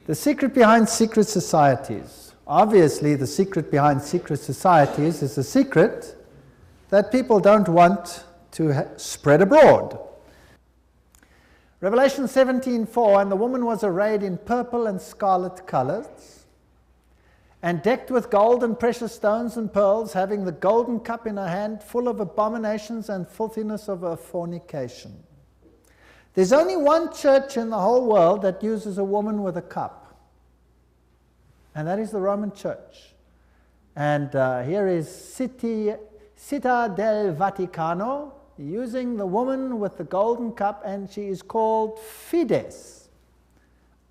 The secret behind secret societies. Obviously, the secret behind secret societies is a secret that people don't want to spread abroad. Revelation 17:4, and the woman was arrayed in purple and scarlet colors, and decked with gold and precious stones and pearls, having the golden cup in her hand, full of abominations and filthiness of her fornication. There's only one church in the whole world that uses a woman with a cup, and that is the Roman Church. And here is Città del Vaticano, using the woman with the golden cup, and she is called Fides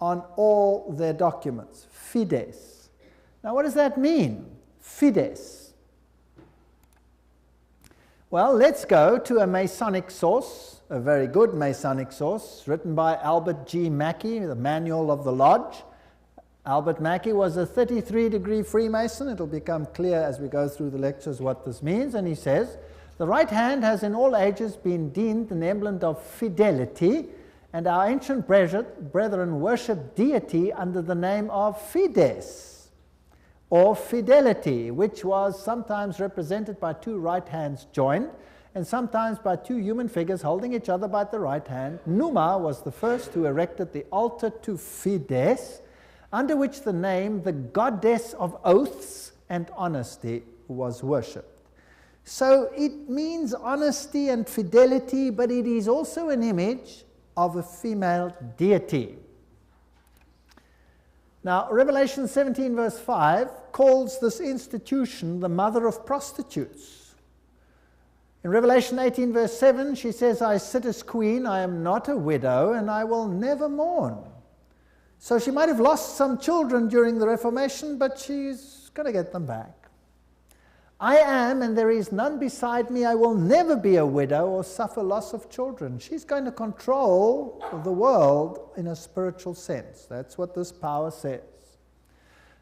on all their documents. Fides. Now, what does that mean? Fides. Well, let's go to a Masonic source, a very good Masonic source, written by Albert G. Mackey, the Manual of the Lodge. Albert Mackey was a 33-degree Freemason. It'll become clear as we go through the lectures what this means. And he says, the right hand has in all ages been deemed an emblem of fidelity, and our ancient brethren worship deity under the name of Fides, or fidelity, which was sometimes represented by two right hands joined, and sometimes by two human figures holding each other by the right hand. Numa was the first who erected the altar to Fides, under which the name, the goddess of oaths and honesty, was worshipped. So it means honesty and fidelity, but it is also an image of a female deity. Now, Revelation 17 verse 5 calls this institution the Mother of Prostitutes. In Revelation 18 verse 7, she says, I sit as queen, I am not a widow, and I will never mourn. So she might have lost some children during the Reformation, but she's going to get them back. I am, and there is none beside me. I will never be a widow or suffer loss of children. She's going to control the world in a spiritual sense. That's what this power says.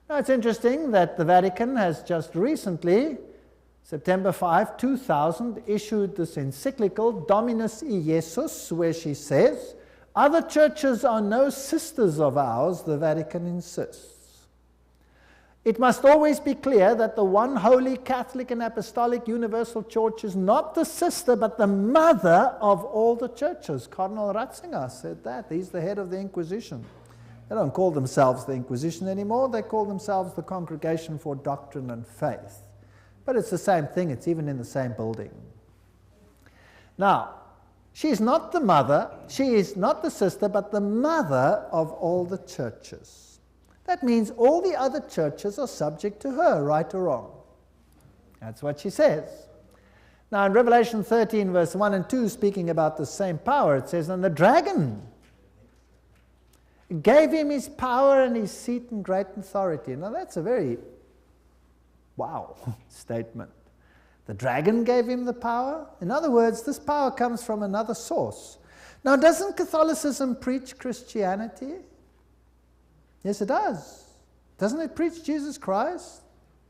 Now, it's interesting that the Vatican has just recently, September 5, 2000, issued this encyclical, Dominus Iesus, where she says, other churches are no sisters of ours, the Vatican insists. It must always be clear that the one holy Catholic and Apostolic Universal Church is not the sister, but the mother of all the churches. Cardinal Ratzinger said that. He's the head of the Inquisition. They don't call themselves the Inquisition anymore. They call themselves the Congregation for Doctrine and Faith. But it's the same thing. It's even in the same building. Now, she is not the mother, she is not the sister, but the mother of all the churches. That means all the other churches are subject to her, right or wrong. That's what she says. Now in Revelation 13 verse 1 and 2, speaking about the same power, it says, and the dragon gave him his power and his seat and great authority. Now that's a very, wow, statement. The dragon gave him the power. In other words, this power comes from another source. Now, doesn't Catholicism preach Christianity? Yes, it does. Doesn't it preach Jesus Christ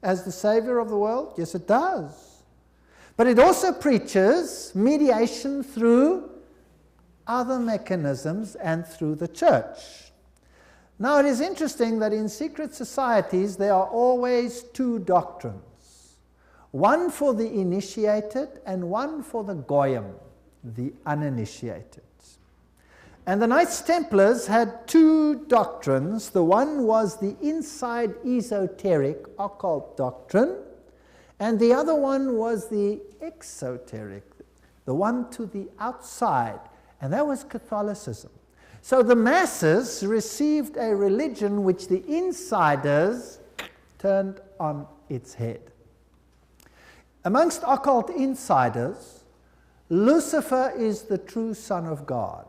as the Savior of the world? Yes, it does. But it also preaches mediation through other mechanisms and through the church. Now, it is interesting that in secret societies there are always two doctrines. One for the initiated and one for the goyim, the uninitiated. And the Knights Templars had two doctrines. The one was the inside esoteric occult doctrine, and the other one was the exoteric, the one to the outside, and that was Catholicism. So the masses received a religion which the insiders turned on its head. Amongst occult insiders, Lucifer is the true Son of God.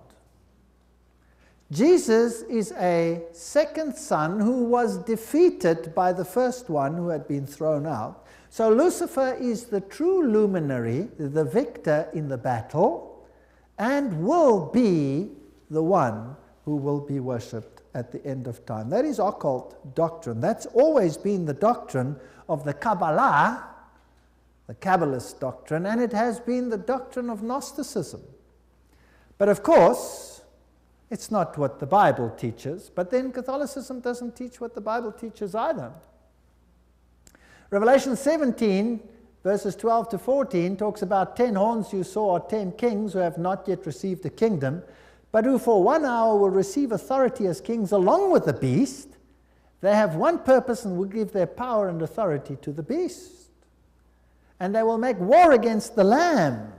Jesus is a second son who was defeated by the first one who had been thrown out. So Lucifer is the true luminary, the victor in the battle, and will be the one who will be worshipped at the end of time. That is occult doctrine. That's always been the doctrine of the Kabbalah, the Kabbalist doctrine, and it has been the doctrine of Gnosticism. But of course, It's not what the Bible teaches, but then Catholicism doesn't teach what the Bible teaches either. Revelation 17, verses 12 to 14, talks about 10 horns you saw are 10 kings who have not yet received a kingdom, but who for 1 hour will receive authority as kings along with the beast. They have one purpose and will give their power and authority to the beast. And they will make war against the Lamb,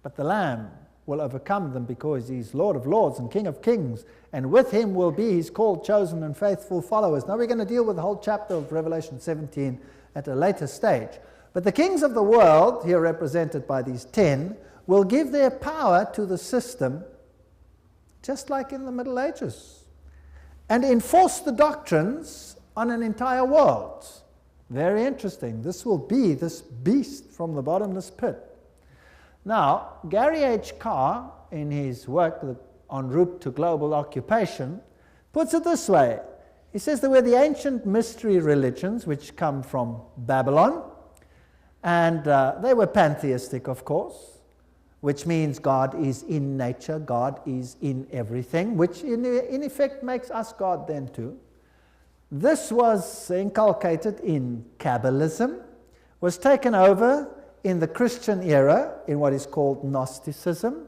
but the Lamb will overcome them because he's Lord of lords and King of kings, and with him will be his called, chosen, and faithful followers. Now we're going to deal with the whole chapter of Revelation 17 at a later stage. But the kings of the world, here represented by these 10, will give their power to the system, just like in the Middle Ages, and enforce the doctrines on an entire world. Very interesting. This will be this beast from the bottomless pit. Now, Gary H. Carr, in his work En route to global occupation, puts it this way. He says there were the ancient mystery religions which come from Babylon, and they were pantheistic, of course, which means God is in nature, God is in everything, which in effect makes us God then too. This was inculcated in Kabbalism, was taken over in the Christian era in what is called Gnosticism,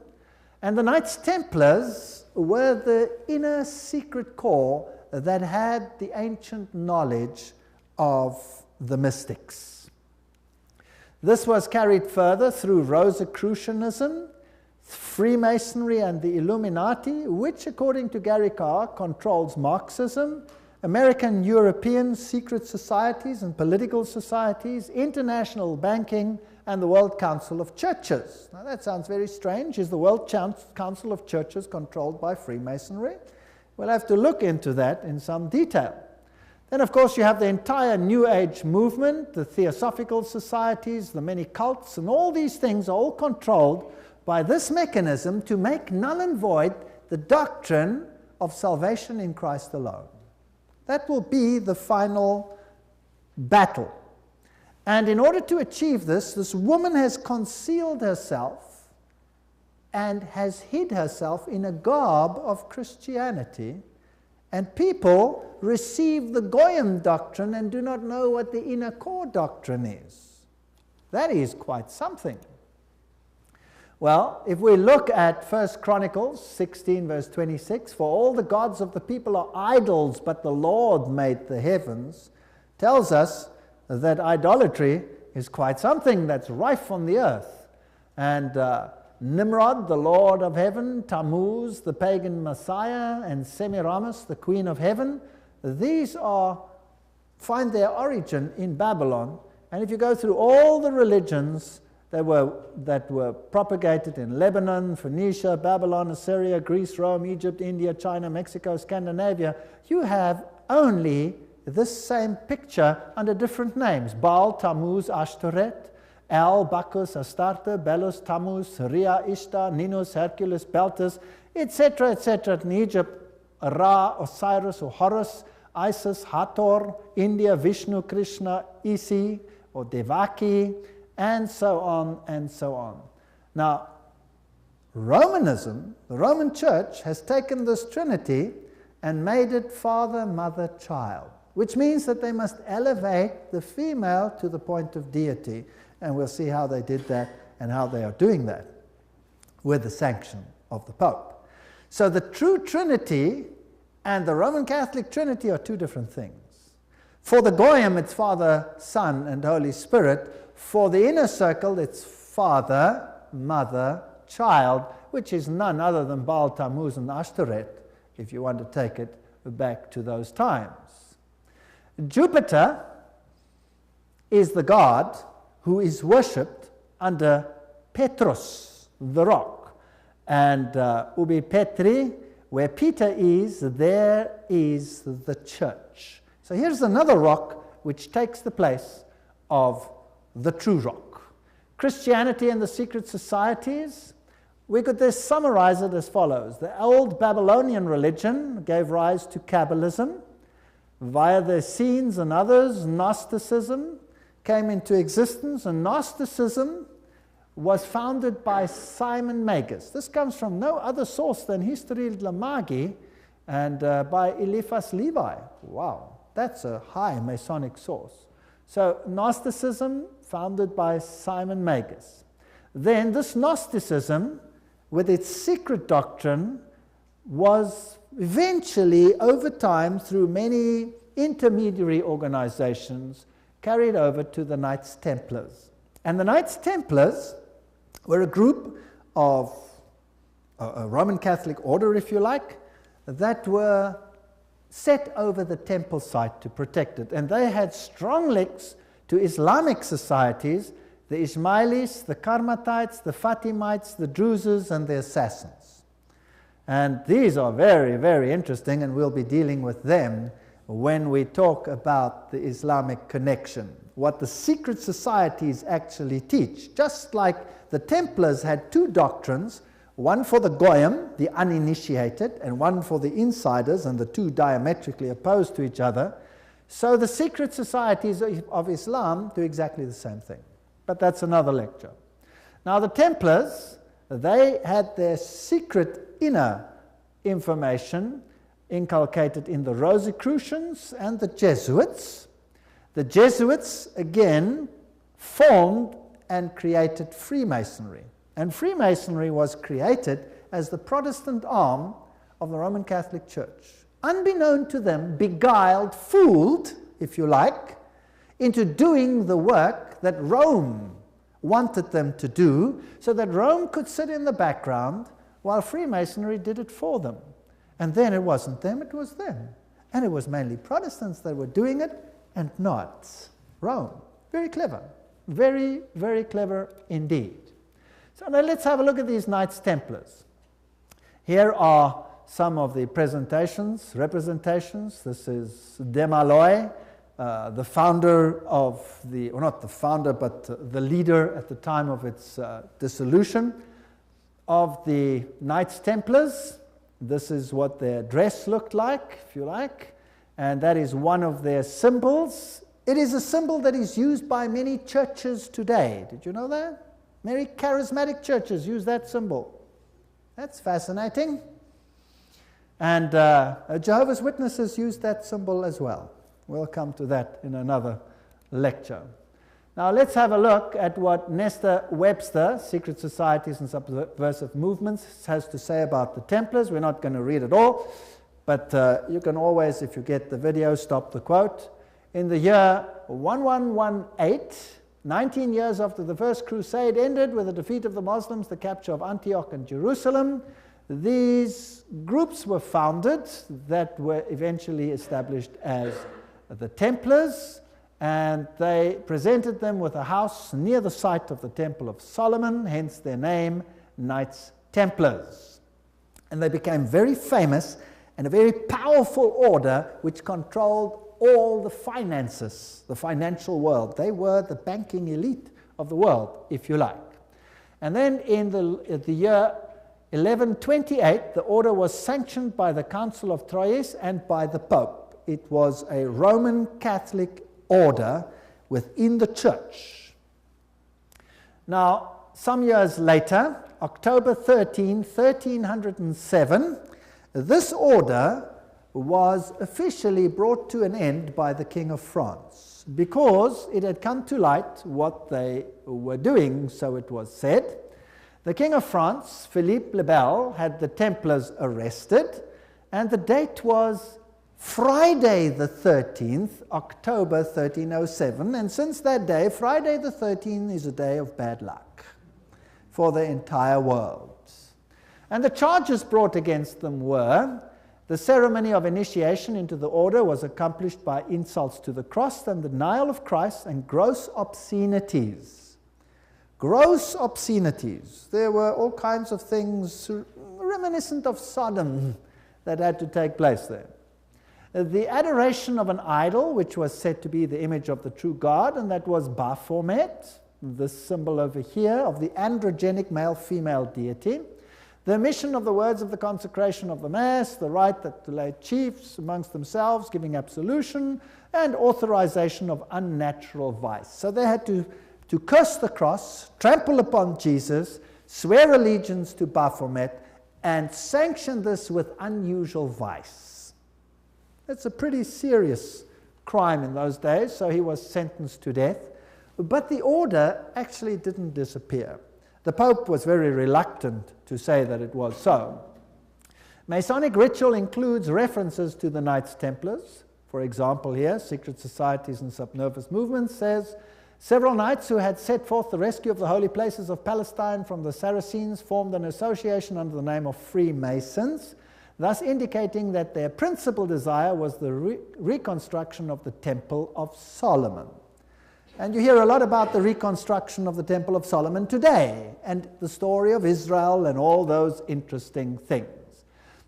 and the Knights Templars were the inner secret core that had the ancient knowledge of the mystics. This was carried further through Rosicrucianism, Freemasonry, and the Illuminati, which, according to Gary Carr, controls Marxism, American European secret societies and political societies, international banking, and the World Council of Churches. Now that sounds very strange. Is the World Council of Churches controlled by Freemasonry? We'll have to look into that in some detail. Then, of course, you have the entire New Age movement, the Theosophical societies, the many cults, and all these things are all controlled by this mechanism to make null and void the doctrine of salvation in Christ alone. That will be the final battle. And in order to achieve this, this woman has concealed herself and has hid herself in a garb of Christianity, and people receive the Goyim doctrine and do not know what the inner core doctrine is. That is quite something. Well, if we look at 1 Chronicles 16, verse 26, for all the gods of the people are idols, but the Lord made the heavens, tells us that idolatry is quite something that's rife on the earth. And Nimrod, the Lord of heaven, Tammuz, the pagan Messiah, and Semiramis, the Queen of heaven, these find their origin in Babylon. And if you go through all the religions that were propagated in Lebanon, Phoenicia, Babylon, Assyria, Greece, Rome, Egypt, India, China, Mexico, Scandinavia, you have only this same picture under different names: Baal, Tammuz, Ashtoreth, El, Bacchus, Astarte, Belus, Tammuz, Rhea, Ishtar, Ninus, Hercules, Beltis, etc., etc. In Egypt, Ra, Osiris or Horus, Isis, Hathor, India, Vishnu, Krishna, Isi or Devaki, and so on and so on. Now, Romanism, the Roman Church, has taken this Trinity and made it Father, Mother, Child, which means that they must elevate the female to the point of deity. And we'll see how they did that and how they are doing that with the sanction of the Pope. So the true Trinity and the Roman Catholic Trinity are two different things. For the Goyim, it's Father, Son, and Holy Spirit. For the inner circle, it's Father, Mother, Child, which is none other than Baal, Tammuz, and Ashtoreth, if you want to take it back to those times. Jupiter is the god who is worshipped under Petrus, the rock. And Ubi Petri, where Peter is, there is the church. So here's another rock which takes the place of the true rock. Christianity and the secret societies, we could just summarize it as follows. The old Babylonian religion gave rise to Kabbalism. Via the Essenes and others, Gnosticism came into existence, and Gnosticism was founded by Simon Magus. This comes from no other source than History de la Magie and by Eliphas Levi. Wow, that's a high Masonic source. So Gnosticism, founded by Simon Magus. Then this Gnosticism, with its secret doctrine, was eventually, over time, through many intermediary organizations, carried over to the Knights Templars. And the Knights Templars were a group of a Roman Catholic order, if you like, that were set over the temple site to protect it. And they had strong links to Islamic societies, the Ismailis, the Karmatites, the Fatimites, the Druzes, and the Assassins. And these are very, very interesting, and we'll be dealing with them when we talk about the Islamic connection, what the secret societies actually teach. Just like the Templars had two doctrines, one for the Goyim, the uninitiated, and one for the insiders, and the two diametrically opposed to each other, so the secret societies of Islam do exactly the same thing. But that's another lecture. Now the Templars, they had their secret inner information inculcated in the Rosicrucians and the Jesuits. The Jesuits, again, formed and created Freemasonry. And Freemasonry was created as the Protestant arm of the Roman Catholic Church. Unbeknown to them, beguiled, fooled, if you like, into doing the work that Rome wanted them to do, so that Rome could sit in the background while Freemasonry did it for them. And then it wasn't them, it was them. And it was mainly Protestants that were doing it, and not Rome. Very clever. Very, very clever indeed. So now let's have a look at these Knights Templars. Here are some of the representations. This is Desmaloy, the founder of the, or not the founder, but the leader at the time of its dissolution of the Knights Templars. This is what their dress looked like, if you like, and that is one of their symbols. It is a symbol that is used by many churches today. Did you know that? Many charismatic churches use that symbol. That's fascinating. And Jehovah's Witnesses use that symbol as well. We'll come to that in another lecture. Now let's have a look at what Nestor Webster, Secret Societies and Subversive Movements, has to say about the Templars. We're not going to read it all, but you can always, if you get the video, stop the quote. In the year 1118, 19 years after the First Crusade ended with the defeat of the Muslims, the capture of Antioch and Jerusalem, these groups were founded that were eventually established as the Templars, and they presented them with a house near the site of the Temple of Solomon, hence their name, Knights Templars. And they became very famous and a very powerful order which controlled all the finances, the financial world. They were the banking elite of the world, if you like. And then in the year 1128, the order was sanctioned by the Council of Troyes and by the Pope. It was a Roman Catholic order within the church. Now, some years later, October 13, 1307, this order was officially brought to an end by the King of France because it had come to light what they were doing, so it was said. The King of France, Philippe le Bel, had the Templars arrested, and the date was Friday the 13th, October 1307, and since that day, Friday the 13th is a day of bad luck for the entire world. And the charges brought against them were: the ceremony of initiation into the order was accomplished by insults to the cross and the denial of Christ and gross obscenities. Gross obscenities. There were all kinds of things reminiscent of Sodom that had to take place there. The adoration of an idol, which was said to be the image of the true God, and that was Baphomet, this symbol over here of the androgenic male-female deity. The omission of the words of the consecration of the Mass, the right that to lay chiefs amongst themselves, giving absolution, and authorization of unnatural vice. So they had to to curse the cross, trample upon Jesus, swear allegiance to Baphomet, and sanction this with unusual vice. That's a pretty serious crime in those days, so he was sentenced to death. But the order actually didn't disappear. The Pope was very reluctant to say that it was so. Masonic ritual includes references to the Knights Templars. For example here, Secret Societies and Subnervous Movements says, several knights who had set forth the rescue of the holy places of Palestine from the Saracens formed an association under the name of Freemasons, thus indicating that their principal desire was the reconstruction of the Temple of Solomon. And you hear a lot about the reconstruction of the Temple of Solomon today, and the story of Israel and all those interesting things.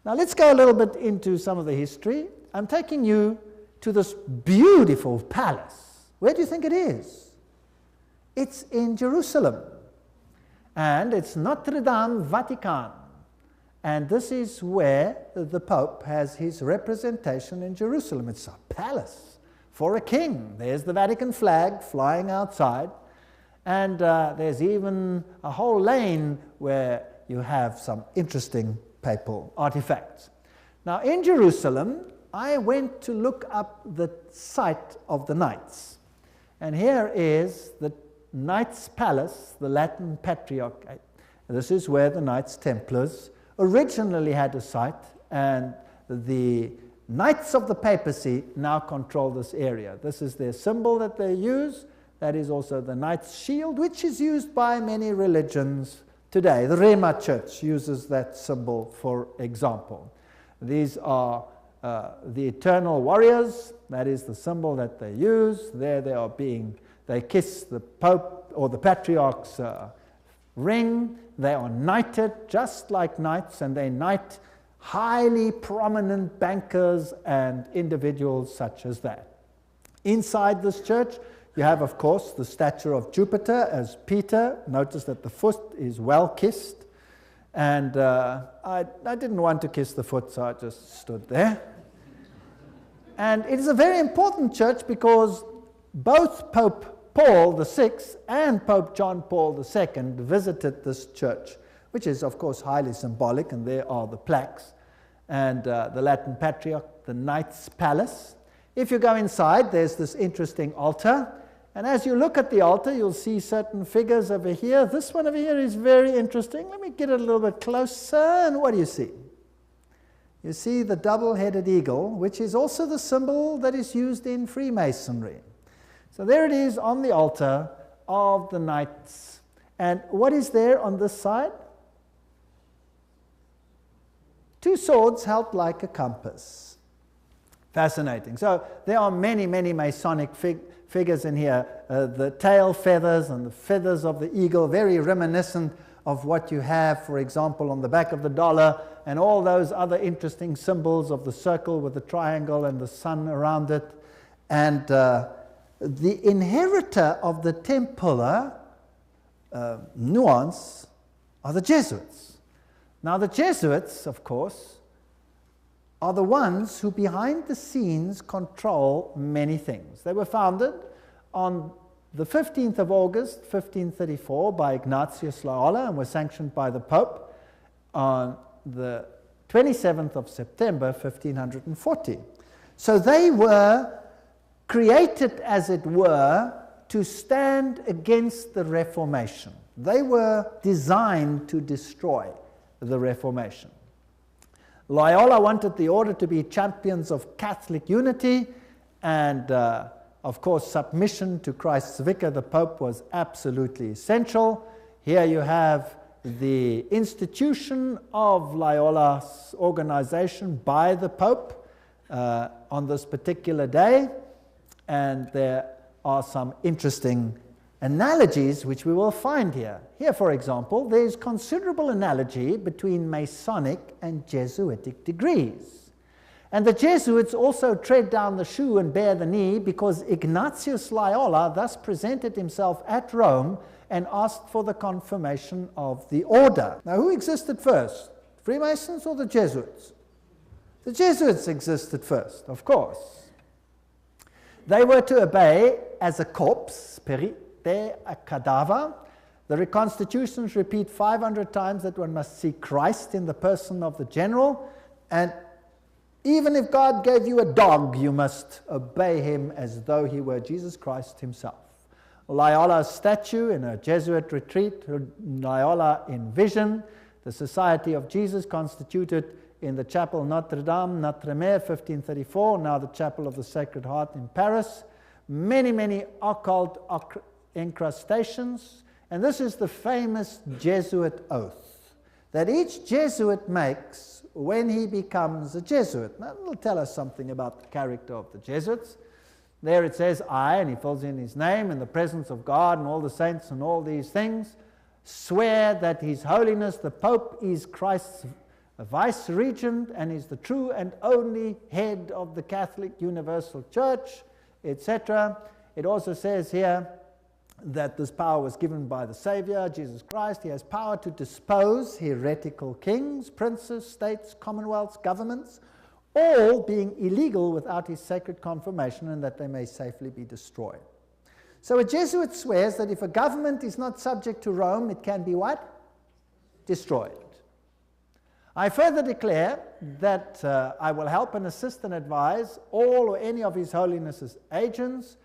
Now let's go a little bit into some of the history. I'm taking you to this beautiful palace. Where do you think it is? It's in Jerusalem, and it's Notre Dame Vatican. And this is where the Pope has his representation in Jerusalem. It's a palace for a king. There's the Vatican flag flying outside, and there's even a whole lane where you have some interesting papal artifacts. Now in Jerusalem, I went to look up the site of the Knights, and here is the Knights Palace, the Latin Patriarchate. This is where the Knights Templars originally had a site, and the Knights of the Papacy now control this area. This is their symbol that they use. That is also the Knight's shield, which is used by many religions today. The Rema Church uses that symbol, for example. These are the eternal warriors. That is the symbol that they use. There they are they kiss the Pope or the Patriarch's ring. They are knighted just like knights, and they knight highly prominent bankers and individuals such as that. Inside this church, you have, of course, the statue of Jupiter as Peter. Notice that the foot is well kissed. And I didn't want to kiss the foot, so I just stood there. And it is a very important church because both Pope Paul VI and Pope John Paul II visited this church, which is, of course, highly symbolic, and there are the plaques. And the Latin Patriarch, the Knights Palace. If you go inside, there's this interesting altar. And as you look at the altar, you'll see certain figures over here. This one over here is very interesting. Let me get it a little bit closer. And what do you see? You see the double-headed eagle, which is also the symbol that is used in Freemasonry. So there it is on the altar of the Knights. And what is there on this side? Two swords held like a compass. Fascinating. So there are many, many Masonic figures in here. The tail feathers and the feathers of the eagle, very reminiscent of what you have, for example, on the back of the dollar, and all those other interesting symbols of the circle with the triangle and the sun around it. And the inheritor of the Templar nuance are the Jesuits. Now the Jesuits, of course, are the ones who behind the scenes control many things. They were founded on the 15th of August, 1534 by Ignatius Loyola and were sanctioned by the Pope on the 27th of September, 1540. So they were created, as it were, to stand against the Reformation. They were designed to destroy the Reformation. Loyola wanted the order to be champions of Catholic unity, and of course submission to Christ's vicar, the Pope, was absolutely essential. Here you have the institution of Loyola's organization by the Pope on this particular day, and there are some interesting analogies which we will find here. Here, for example, there is considerable analogy between Masonic and Jesuitic degrees. And the Jesuits also tread down the shoe and bear the knee because Ignatius Loyola thus presented himself at Rome and asked for the confirmation of the order. Now, who existed first? Freemasons or the Jesuits? The Jesuits existed first, of course. They were to obey as a corps, there a cadaver. The reconstitutions repeat 500 times that one must see Christ in the person of the general, and even if God gave you a dog, you must obey him as though he were Jesus Christ himself. Loyola's statue in a Jesuit retreat, Loyola in vision, the Society of Jesus constituted in the Chapel Notre Dame, Notre-Dame, 1534, now the Chapel of the Sacred Heart in Paris. Many, many occult incrustations. And this is the famous Jesuit oath that each Jesuit makes when he becomes a Jesuit. Now, it'll tell us something about the character of the Jesuits. There it says, I, and he fills in his name, in the presence of God and all the saints and all these things, swear that His Holiness the Pope is Christ's vice-regent and is the true and only head of the Catholic Universal Church, etc. It also says here that this power was given by the Savior, Jesus Christ. He has power to dispose heretical kings, princes, states, commonwealths, governments, all being illegal without his sacred confirmation, and that they may safely be destroyed. So a Jesuit swears that if a government is not subject to Rome, it can be what? Destroyed. I further declare that I will help and assist and advise all or any of His Holiness's agents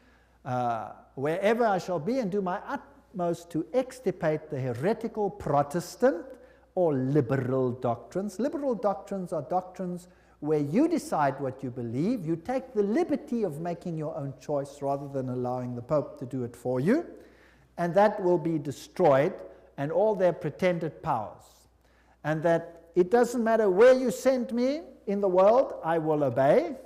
wherever I shall be, and do my utmost to extirpate the heretical Protestant or liberal doctrines. Liberal doctrines are doctrines where you decide what you believe. You take the liberty of making your own choice rather than allowing the Pope to do it for you. And that will be destroyed, and all their pretended powers. And that it doesn't matter where you send me in the world, I will obey.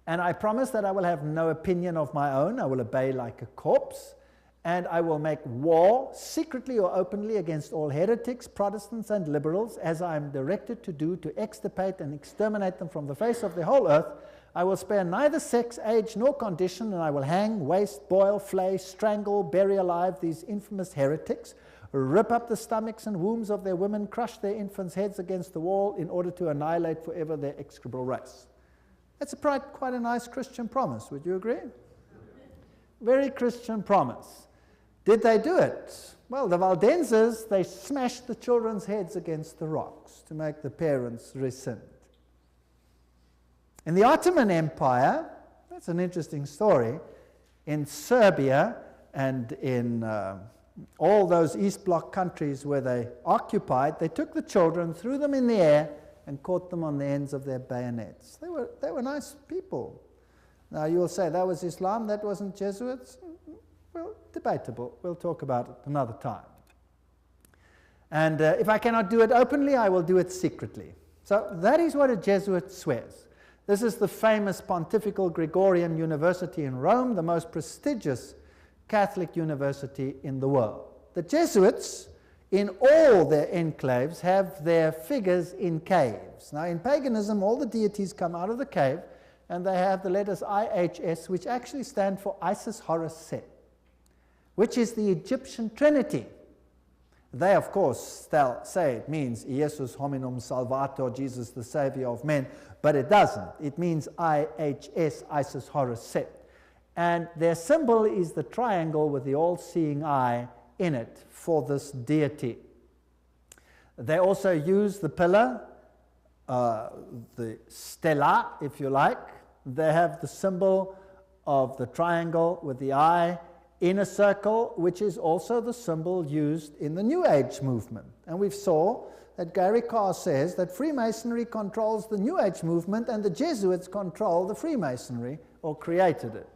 And I promise that I will have no opinion of my own. I will obey like a corpse. And I will make war, secretly or openly, against all heretics, Protestants, and liberals, as I am directed to do, to extirpate and exterminate them from the face of the whole earth. I will spare neither sex, age, nor condition, and I will hang, waste, boil, flay, strangle, bury alive these infamous heretics, rip up the stomachs and wombs of their women, crush their infants' heads against the wall in order to annihilate forever their execrable race. That's quite a nice Christian promise, would you agree? Very Christian promise. Did they do it? Well, the Valdenses, they smashed the children's heads against the rocks to make the parents rescind. In the Ottoman Empire, that's an interesting story, in Serbia and in all those East Bloc countries where they occupied, they took the children, threw them in the air, and caught them on the ends of their bayonets. They were nice people. Now you'll say that was Islam, that wasn't Jesuits. Well, debatable. We'll talk about it another time. And if I cannot do it openly, I will do it secretly. So that is what a Jesuit swears. This is the famous Pontifical Gregorian University in Rome, the most prestigious Catholic university in the world. The Jesuits, in all their enclaves, have their figures in caves. Now, in paganism, all the deities come out of the cave, and they have the letters IHS, which actually stand for Isis, Horus, Set, which is the Egyptian Trinity. They, of course, say it means Iesus hominum salvator, Jesus the Savior of men, but it doesn't. It means IHS, Isis, Horus, Set. And their symbol is the triangle with the all-seeing eye in it for this deity. They also use the pillar, the stela, if you like. They have the symbol of the triangle with the eye in a circle, which is also the symbol used in the New Age movement. And we saw that Gary Carr says that Freemasonry controls the New Age movement and the Jesuits control the Freemasonry, or created it.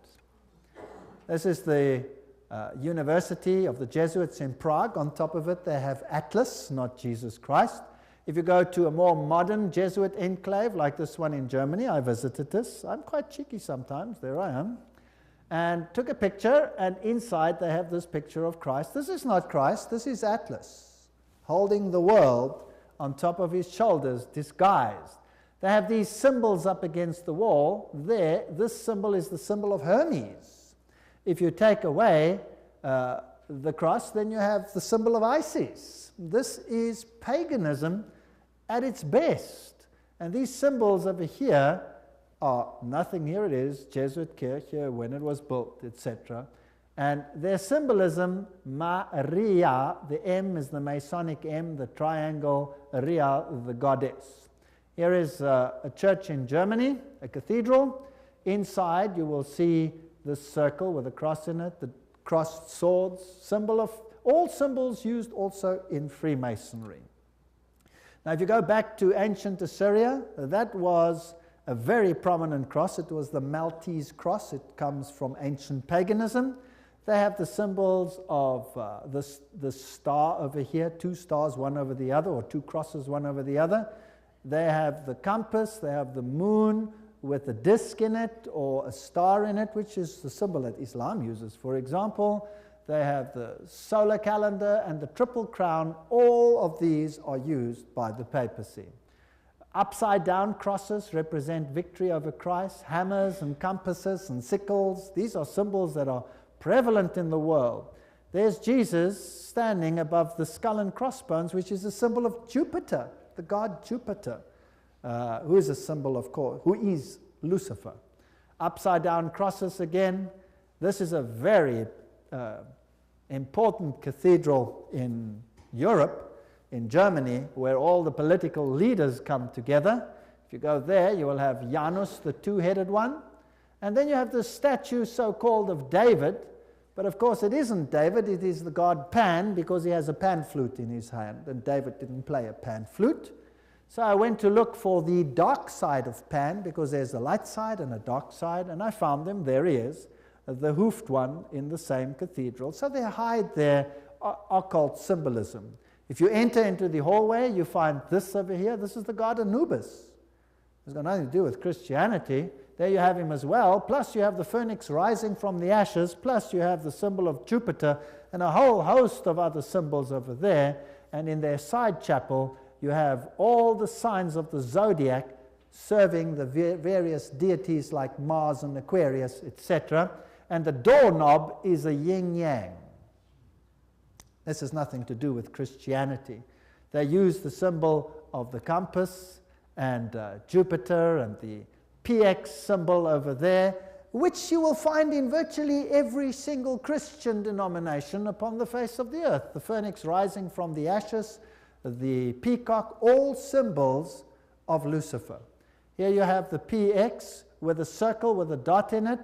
This is the University of the Jesuits in Prague. On top of it, they have Atlas, not Jesus Christ. If you go to a more modern Jesuit enclave, like this one in Germany, I visited this. I'm quite cheeky sometimes. There I am. And took a picture, and inside they have this picture of Christ. This is not Christ. This is Atlas, holding the world on top of his shoulders, disguised. They have these symbols up against the wall. There, this symbol is the symbol of Hermes. If you take away the cross, then you have the symbol of Isis. This is paganism at its best. And these symbols over here are nothing. Here it is, Jesuit Kirche, when it was built, etc. And their symbolism, Maria, the M is the Masonic M, the triangle, Ria, the goddess. Here is a church in Germany, a cathedral. Inside you will see this circle with a cross in it, the crossed swords, symbol of all symbols used also in Freemasonry. Now if you go back to ancient Assyria, that was a very prominent cross. It was the Maltese cross. It comes from ancient paganism. They have the symbols of the star over here, two stars one over the other, or two crosses one over the other. They have the compass, they have the moon with a disc in it or a star in it, which is the symbol that Islam uses, for example. They have the solar calendar and the triple crown. All of these are used by the papacy. Upside down crosses represent victory over Christ. Hammers and compasses and sickles, these are symbols that are prevalent in the world. There's Jesus standing above the skull and crossbones, which is a symbol of Jupiter, the god Jupiter, who is a symbol, of course, who is Lucifer. Upside down crosses again. This is a very important cathedral in Europe, in Germany, where all the political leaders come together. If you go there, you will have Janus, the two-headed one, and then you have the statue so-called of David, but of course it isn't David, it is the god Pan, because he has a pan flute in his hand, and David didn't play a pan flute. So I went to look for the dark side of Pan, because there's a light side and a dark side, and I found him. There he is, the hoofed one in the same cathedral. So they hide their occult symbolism. If you enter into the hallway, you find this over here. This is the god Anubis. It's got nothing to do with Christianity. There you have him as well. Plus you have the phoenix rising from the ashes. Plus you have the symbol of Jupiter and a whole host of other symbols over there. And in their side chapel, you have all the signs of the zodiac serving the various deities like Mars and Aquarius, etc. And the doorknob is a yin-yang. This has nothing to do with Christianity. They use the symbol of the compass and Jupiter and the PX symbol over there, which you will find in virtually every single Christian denomination upon the face of the earth. The phoenix rising from the ashes, the peacock, all symbols of Lucifer. Here you have the PX with a circle with a dot in it,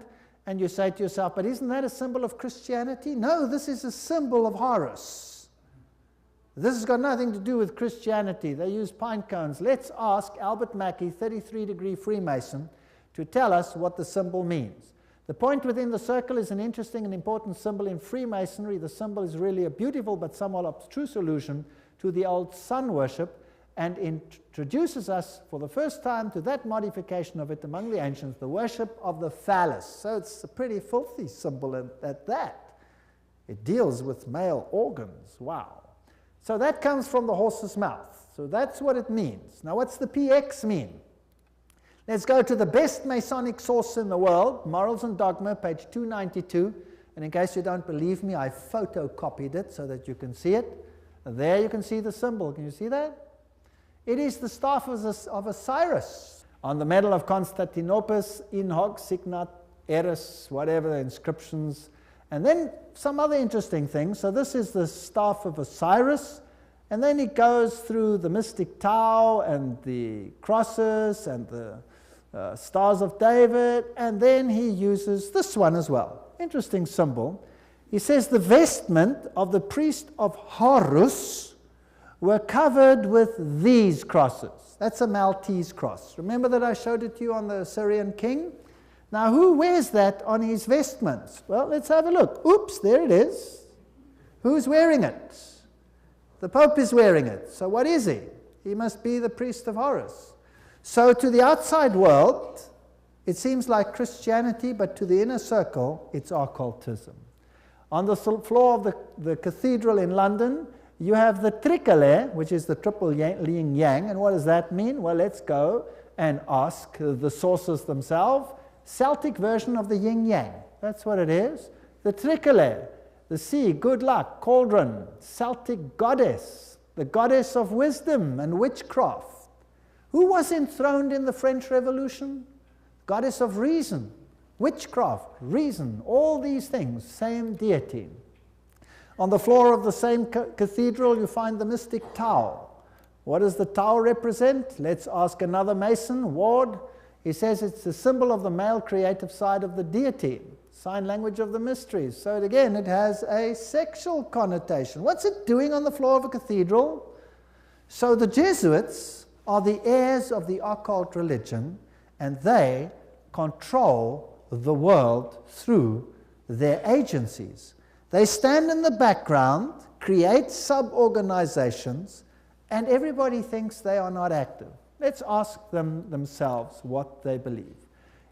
and you say to yourself, but isn't that a symbol of Christianity? No, this is a symbol of Horus. This has got nothing to do with Christianity. They use pine cones. Let's ask Albert Mackey, 33-degree Freemason, to tell us what the symbol means. The point within the circle is an interesting and important symbol in Freemasonry. The symbol is really a beautiful but somewhat abstruse allusion to the old sun worship, and introduces us for the first time to that modification of it among the ancients, the worship of the phallus. So it's a pretty filthy symbol at that. It deals with male organs. Wow. So that comes from the horse's mouth. So that's what it means. Now what's the PX mean? Let's go to the best Masonic source in the world, Morals and Dogma, page 292. And in case you don't believe me, I photocopied it so that you can see it. There you can see the symbol. Can you see that? It is the staff of Osiris. On the medal of Constantinople, in hoc signat eris, whatever the inscriptions. And then some other interesting things. So this is the staff of Osiris. And then it goes through the mystic Tau and the crosses and the stars of David. And then he uses this one as well. Interesting symbol. He says the vestment of the priest of Horus were covered with these crosses. That's a Maltese cross. Remember that I showed it to you on the Assyrian king? Now who wears that on his vestments? Well, let's have a look. Oops, there it is. Who's wearing it? The Pope is wearing it. So what is he? He must be the priest of Horus. So to the outside world, it seems like Christianity, but to the inner circle, it's occultism. On the floor of the cathedral in London, you have the tricolour, which is the triple yin-yang. And what does that mean? Well, let's go and ask the sources themselves. Celtic version of the yin-yang. That's what it is. The tricolour, the sea, good luck, cauldron, Celtic goddess, the goddess of wisdom and witchcraft. Who was enthroned in the French Revolution? Goddess of reason. witchcraft, reason, all these things, same deity. On the floor of the same cathedral, you find the mystic Tau. What does the Tau represent? Let's ask another Mason, Ward. He says it's a symbol of the male creative side of the deity, sign language of the mysteries. So again, it has a sexual connotation. What's it doing on the floor of a cathedral? So the Jesuits are the heirs of the occult religion, and they control the world through their agencies. They stand in the background, create sub-organizations, and everybody thinks they are not active. Let's ask them themselves what they believe.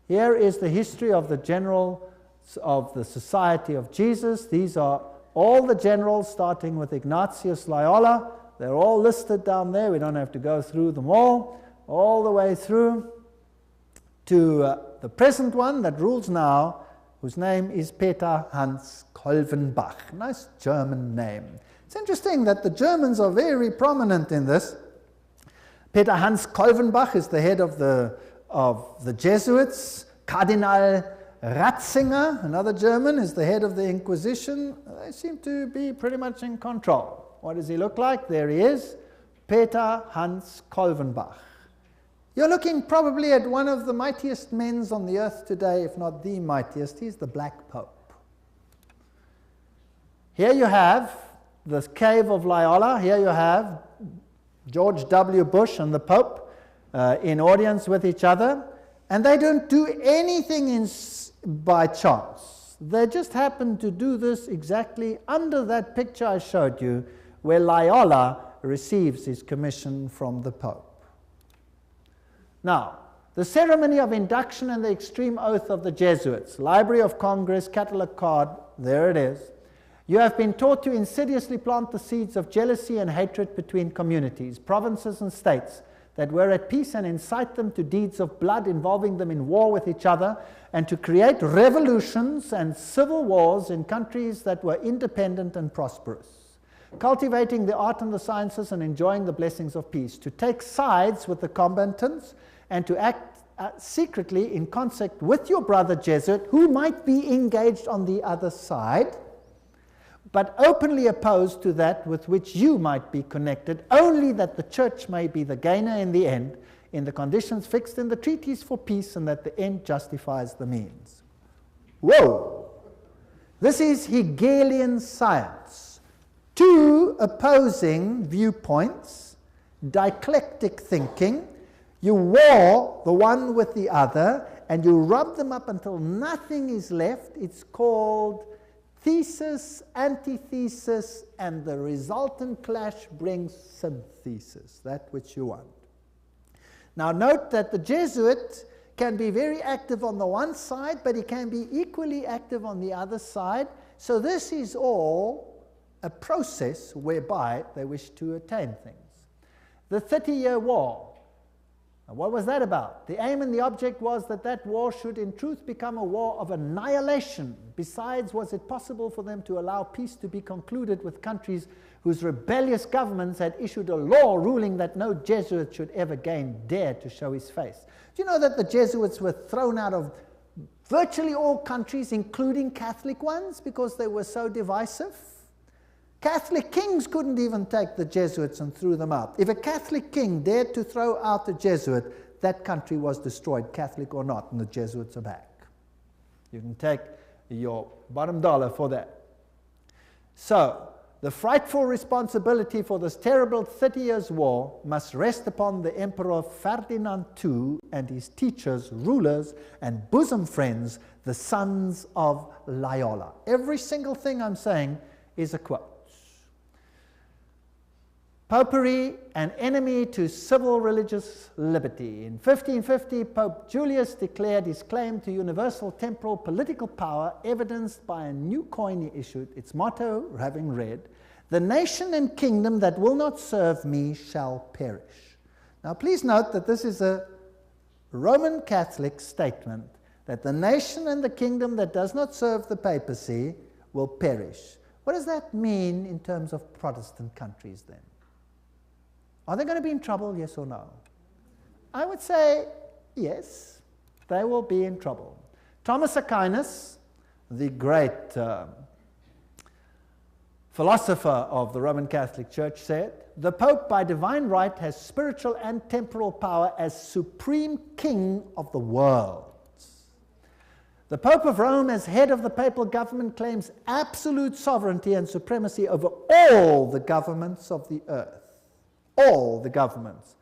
Here is the history of the generals of the Society of Jesus. These are all the generals, starting with Ignatius Loyola. They're all listed down there. We don't have to go through them all the way through to the present one that rules now, whose name is Peter Hans Kolvenbach. Nice German name. It's interesting that the Germans are very prominent in this. Peter Hans Kolvenbach is the head of the Jesuits. Cardinal Ratzinger, another German, is the head of the Inquisition. They seem to be pretty much in control. What does he look like? There he is, Peter Hans Kolvenbach. You're looking probably at one of the mightiest men on the earth today, if not the mightiest. He's the Black Pope. Here you have the cave of Loyola. Here you have George W. Bush and the Pope in audience with each other. And they don't do anything by chance. They just happen to do this exactly under that picture I showed you, where Loyola receives his commission from the Pope. Now, the ceremony of induction and the extreme oath of the Jesuits, Library of Congress, catalog card, there it is. You have been taught to insidiously plant the seeds of jealousy and hatred between communities, provinces and states that were at peace, and incite them to deeds of blood involving them in war with each other, and to create revolutions and civil wars in countries that were independent and prosperous, cultivating the art and the sciences and enjoying the blessings of peace, to take sides with the combatants and to act secretly in concert with your brother Jesuit, who might be engaged on the other side, but openly opposed to that with which you might be connected, only that the church may be the gainer in the end, in the conditions fixed in the treaties for peace, and that the end justifies the means. Whoa! This is Hegelian science. Two opposing viewpoints, dialectic thinking. You war the one with the other, and you rub them up until nothing is left. It's called thesis, antithesis, and the resultant clash brings synthesis, that which you want. Now note that the Jesuit can be very active on the one side, but he can be equally active on the other side. So this is all a process whereby they wish to attain things. The 30-Year War. Now, what was that about? The aim and the object was that that war should in truth become a war of annihilation. Besides, was it possible for them to allow peace to be concluded with countries whose rebellious governments had issued a law ruling that no Jesuit should ever again dare to show his face? Do you know that the Jesuits were thrown out of virtually all countries, including Catholic ones, because they were so divisive? Catholic kings couldn't even take the Jesuits and threw them out. If a Catholic king dared to throw out a Jesuit, that country was destroyed, Catholic or not, and the Jesuits are back. You can take your bottom dollar for that. So, the frightful responsibility for this terrible 30 Years' War must rest upon the Emperor Ferdinand II and his teachers, rulers, and bosom friends, the sons of Loyola. Every single thing I'm saying is a quote. Popery, an enemy to civil religious liberty. In 1550, Pope Julius declared his claim to universal temporal political power, evidenced by a new coin he issued, its motto having read, "The nation and kingdom that will not serve me shall perish." Now please note that this is a Roman Catholic statement, that the nation and the kingdom that does not serve the papacy will perish. What does that mean in terms of Protestant countries then? Are they going to be in trouble, yes or no? I would say yes, they will be in trouble. Thomas Aquinas, the great philosopher of the Roman Catholic Church, said, "The Pope by divine right has spiritual and temporal power as supreme king of the world. The Pope of Rome, as head of the papal government, claims absolute sovereignty and supremacy over all the governments of the earth." All the governments.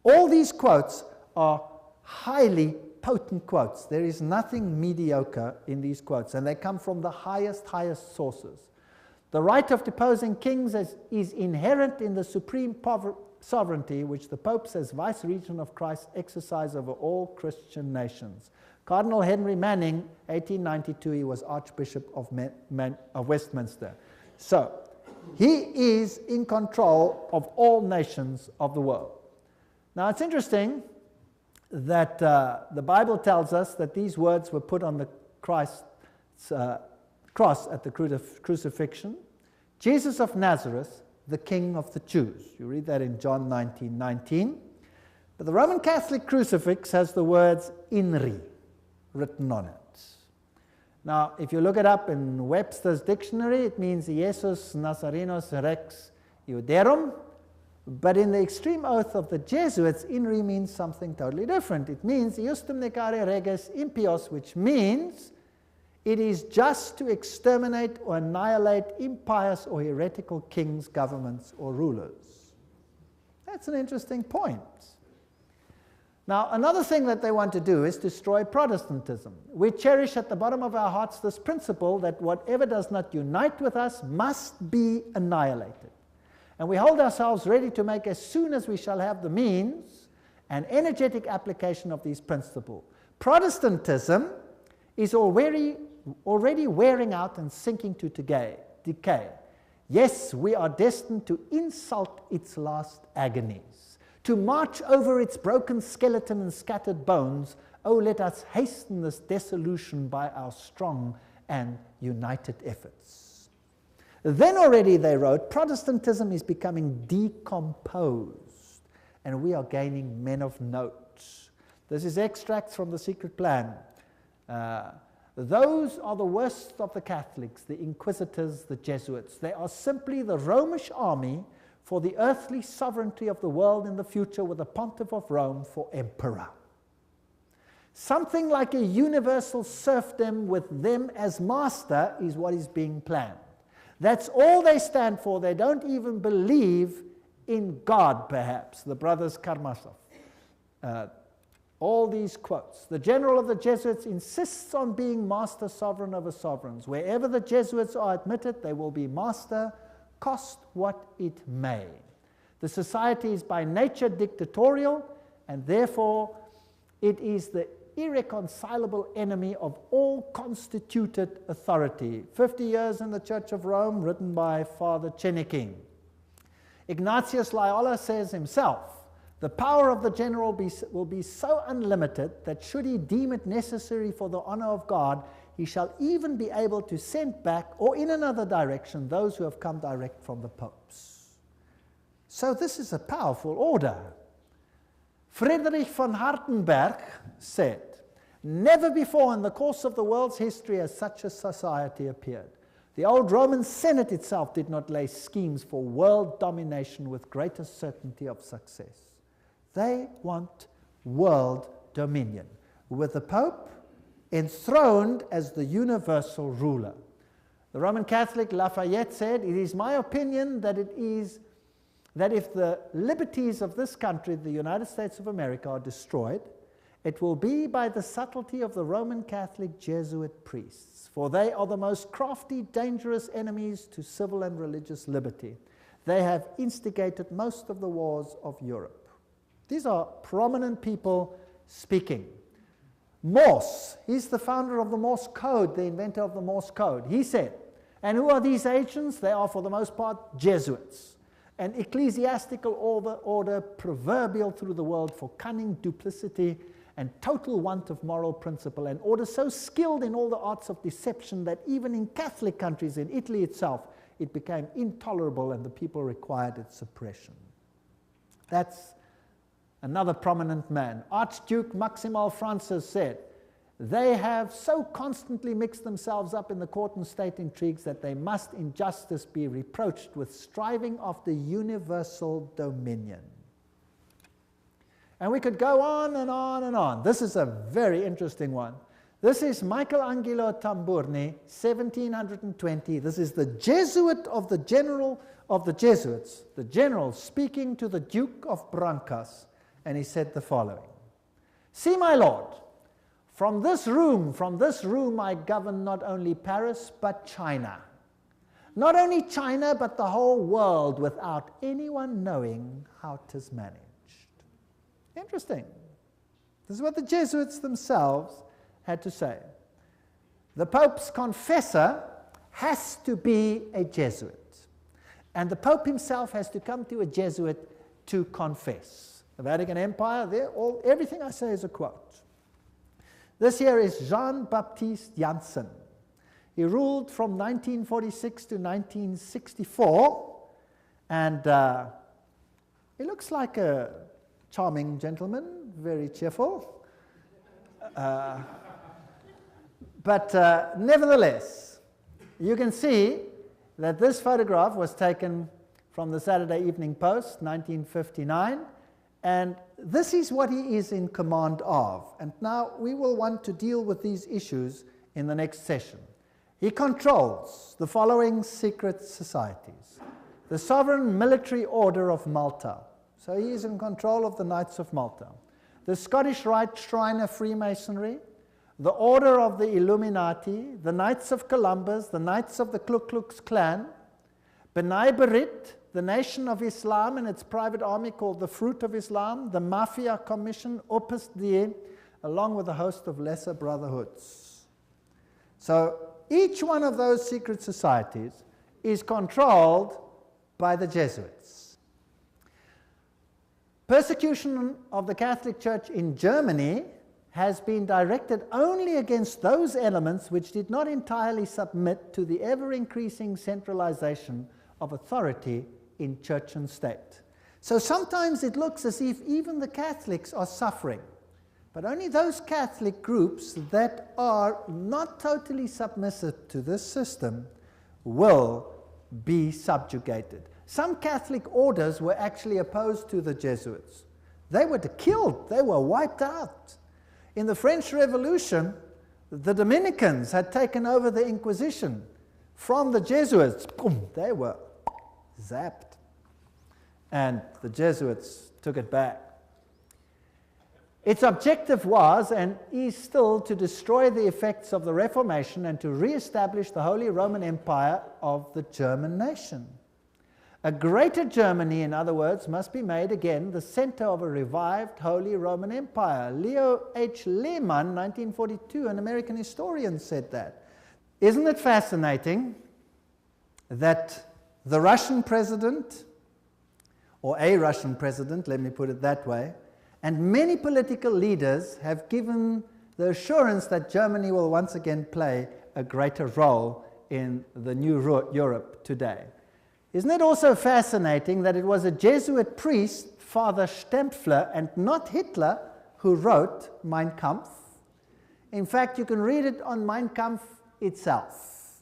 All these quotes are highly potent quotes. There is nothing mediocre in these quotes, and they come from the highest sources. The right of deposing kings is inherent in the supreme sovereignty which the popes as vice-regent of Christ exercise over all Christian nations. Cardinal Henry Manning, 1892, he was Archbishop of Westminster. So, he is in control of all nations of the world. Now, it's interesting that the Bible tells us that these words were put on the Christ's cross at the crucifixion. Jesus of Nazareth, the King of the Jews. You read that in John 19:19. But the Roman Catholic crucifix has the words "INRI" written on it. Now, if you look it up in Webster's dictionary, it means Jesus Nazarenos Rex Iuderum. But in the extreme oath of the Jesuits, "INRI" means something totally different. It means "Iustum necare reges impios," which means it is just to exterminate or annihilate impious or heretical kings, governments, or rulers. That's an interesting point. Now, another thing that they want to do is destroy Protestantism. We cherish at the bottom of our hearts this principle that whatever does not unite with us must be annihilated. And we hold ourselves ready to make, as soon as we shall have the means, an energetic application of these principles. Protestantism is already wearing out and sinking to decay. Yes, we are destined to insult its last agonies, to march over its broken skeleton and scattered bones. Oh, let us hasten this dissolution by our strong and united efforts. Then already, they wrote, Protestantism is becoming decomposed, and we are gaining men of note. This is extracts from The Secret Plan. Those are the worst of the Catholics, the Inquisitors, the Jesuits. They are simply the Romish army for the earthly sovereignty of the world in the future, with the Pontiff of Rome for emperor. Something like a universal serfdom with them as master is what is being planned. That's all they stand for. They don't even believe in God, perhaps, the brothers Karamazov. All these quotes. The general of the Jesuits insists on being master sovereign over sovereigns. Wherever the Jesuits are admitted, they will be master, cost what it may. The society is by nature dictatorial, and therefore it is the irreconcilable enemy of all constituted authority. 50 Years in the Church of Rome, written by Father Cheniking. Ignatius Loyola says himself, the power of the general will be so unlimited that should he deem it necessary for the honor of God, he shall even be able to send back, or in another direction, those who have come direct from the popes. So this is a powerful order. Friedrich von Hartenberg said, never before in the course of the world's history has such a society appeared. The old Roman Senate itself did not lay schemes for world domination with greater certainty of success. They want world dominion, with the Pope enthroned as the universal ruler. The Roman Catholic Lafayette said, it is my opinion that if the liberties of this country, the United States of America, are destroyed, it will be by the subtlety of the Roman Catholic Jesuit priests, for they are the most crafty, dangerous enemies to civil and religious liberty. They have instigated most of the wars of Europe. These are prominent people speaking. Morse, he's the founder of the Morse Code, the inventor of the Morse Code. He said, and who are these agents? They are for the most part Jesuits, an ecclesiastical order proverbial through the world for cunning, duplicity, and total want of moral principle, an order so skilled in all the arts of deception that even in Catholic countries, in Italy itself, it became intolerable and the people required its suppression. That's another prominent man. Archduke Maximal Francis said, They have so constantly mixed themselves up in the court and state intrigues that they must in justice be reproached with striving after universal dominion. And we could go on and on and on. This is a very interesting one. This is Michelangelo Tamburni, 1720. This is the Jesuit of the General of the Jesuits, the general speaking to the Duke of Brancas, and he said the following: "See, my lord, from this room I govern not only Paris but China. Not only China but the whole world without anyone knowing how 'tis managed." Interesting. This is what the Jesuits themselves had to say. The Pope's confessor has to be a Jesuit. And the Pope himself has to come to a Jesuit to confess. The Vatican Empire, everything I say is a quote. This here is Jean-Baptiste Janssen. He ruled from 1946 to 1964, and he looks like a charming gentleman, very cheerful. But nevertheless, you can see that this photograph was taken from the Saturday Evening Post, 1959, and this is what he is in command of. And now we will want to deal with these issues in the next session. He controls the following secret societies: the Sovereign Military Order of Malta. So he is in control of the Knights of Malta. The Scottish Rite Shrine of Freemasonry, the Order of the Illuminati, the Knights of Columbus, the Knights of the Ku Klux Klan, B'nai B'rith, the Nation of Islam and its private army called the Fruit of Islam, the Mafia Commission, Opus Dei, along with a host of lesser brotherhoods. So each one of those secret societies is controlled by the Jesuits. Persecution of the Catholic Church in Germany has been directed only against those elements which did not entirely submit to the ever-increasing centralization of authority in church and state. So sometimes it looks as if even the Catholics are suffering, but only those Catholic groups that are not totally submissive to this system will be subjugated. Some Catholic orders were actually opposed to the Jesuits. They were killed, they were wiped out. In the French Revolution, the Dominicans had taken over the Inquisition from the Jesuits. Boom, they were zapped. And the Jesuits took it back. Its objective was, and is still, to destroy the effects of the Reformation and to re-establish the Holy Roman Empire of the German nation. A greater Germany, in other words, must be made again the center of a revived Holy Roman Empire. Leo H. Lehman, 1942, an American historian, said that. Isn't it fascinating that the Russian president, or a Russian president, let me put it that way, and many political leaders have given the assurance that Germany will once again play a greater role in the new Europe today? Isn't it also fascinating that it was a Jesuit priest, Father Stempfler, and not Hitler, who wrote Mein Kampf? In fact, you can read it on Mein Kampf itself.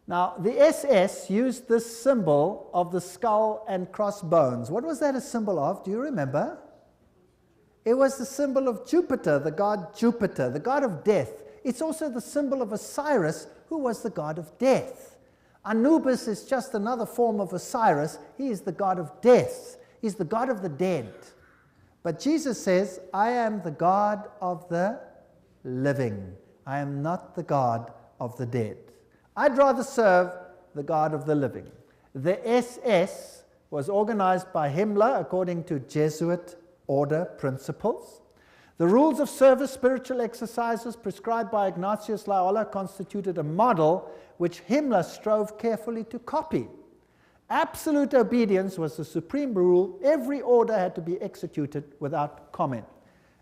Now, the SS used this symbol of the skull and crossbones. What was that a symbol of? Do you remember? It was the symbol of Jupiter, the god Jupiter, the god of death. It's also the symbol of Osiris, who was the god of death. Anubis is just another form of Osiris. He is the god of death. He's the god of the dead. But Jesus says, I am the God of the living. I am not the God of the dead. I'd rather serve the God of the living. The SS was organized by Himmler according to Jesuit order principles. The rules of service, spiritual exercises prescribed by Ignatius Loyola constituted a model which Himmler strove carefully to copy. Absolute obedience was the supreme rule. Every order had to be executed without comment.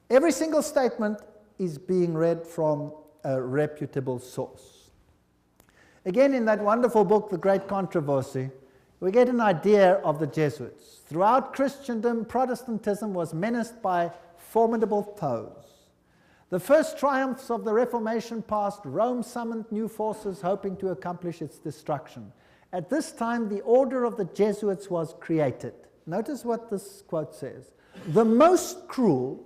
Every single statement is being read from a reputable source. Again, in that wonderful book, The Great Controversy, we get an idea of the Jesuits. Throughout Christendom, Protestantism was menaced by formidable foes. The first triumphs of the Reformation passed, Rome summoned new forces hoping to accomplish its destruction. At this time, the order of the Jesuits was created. Notice what this quote says. The most cruel,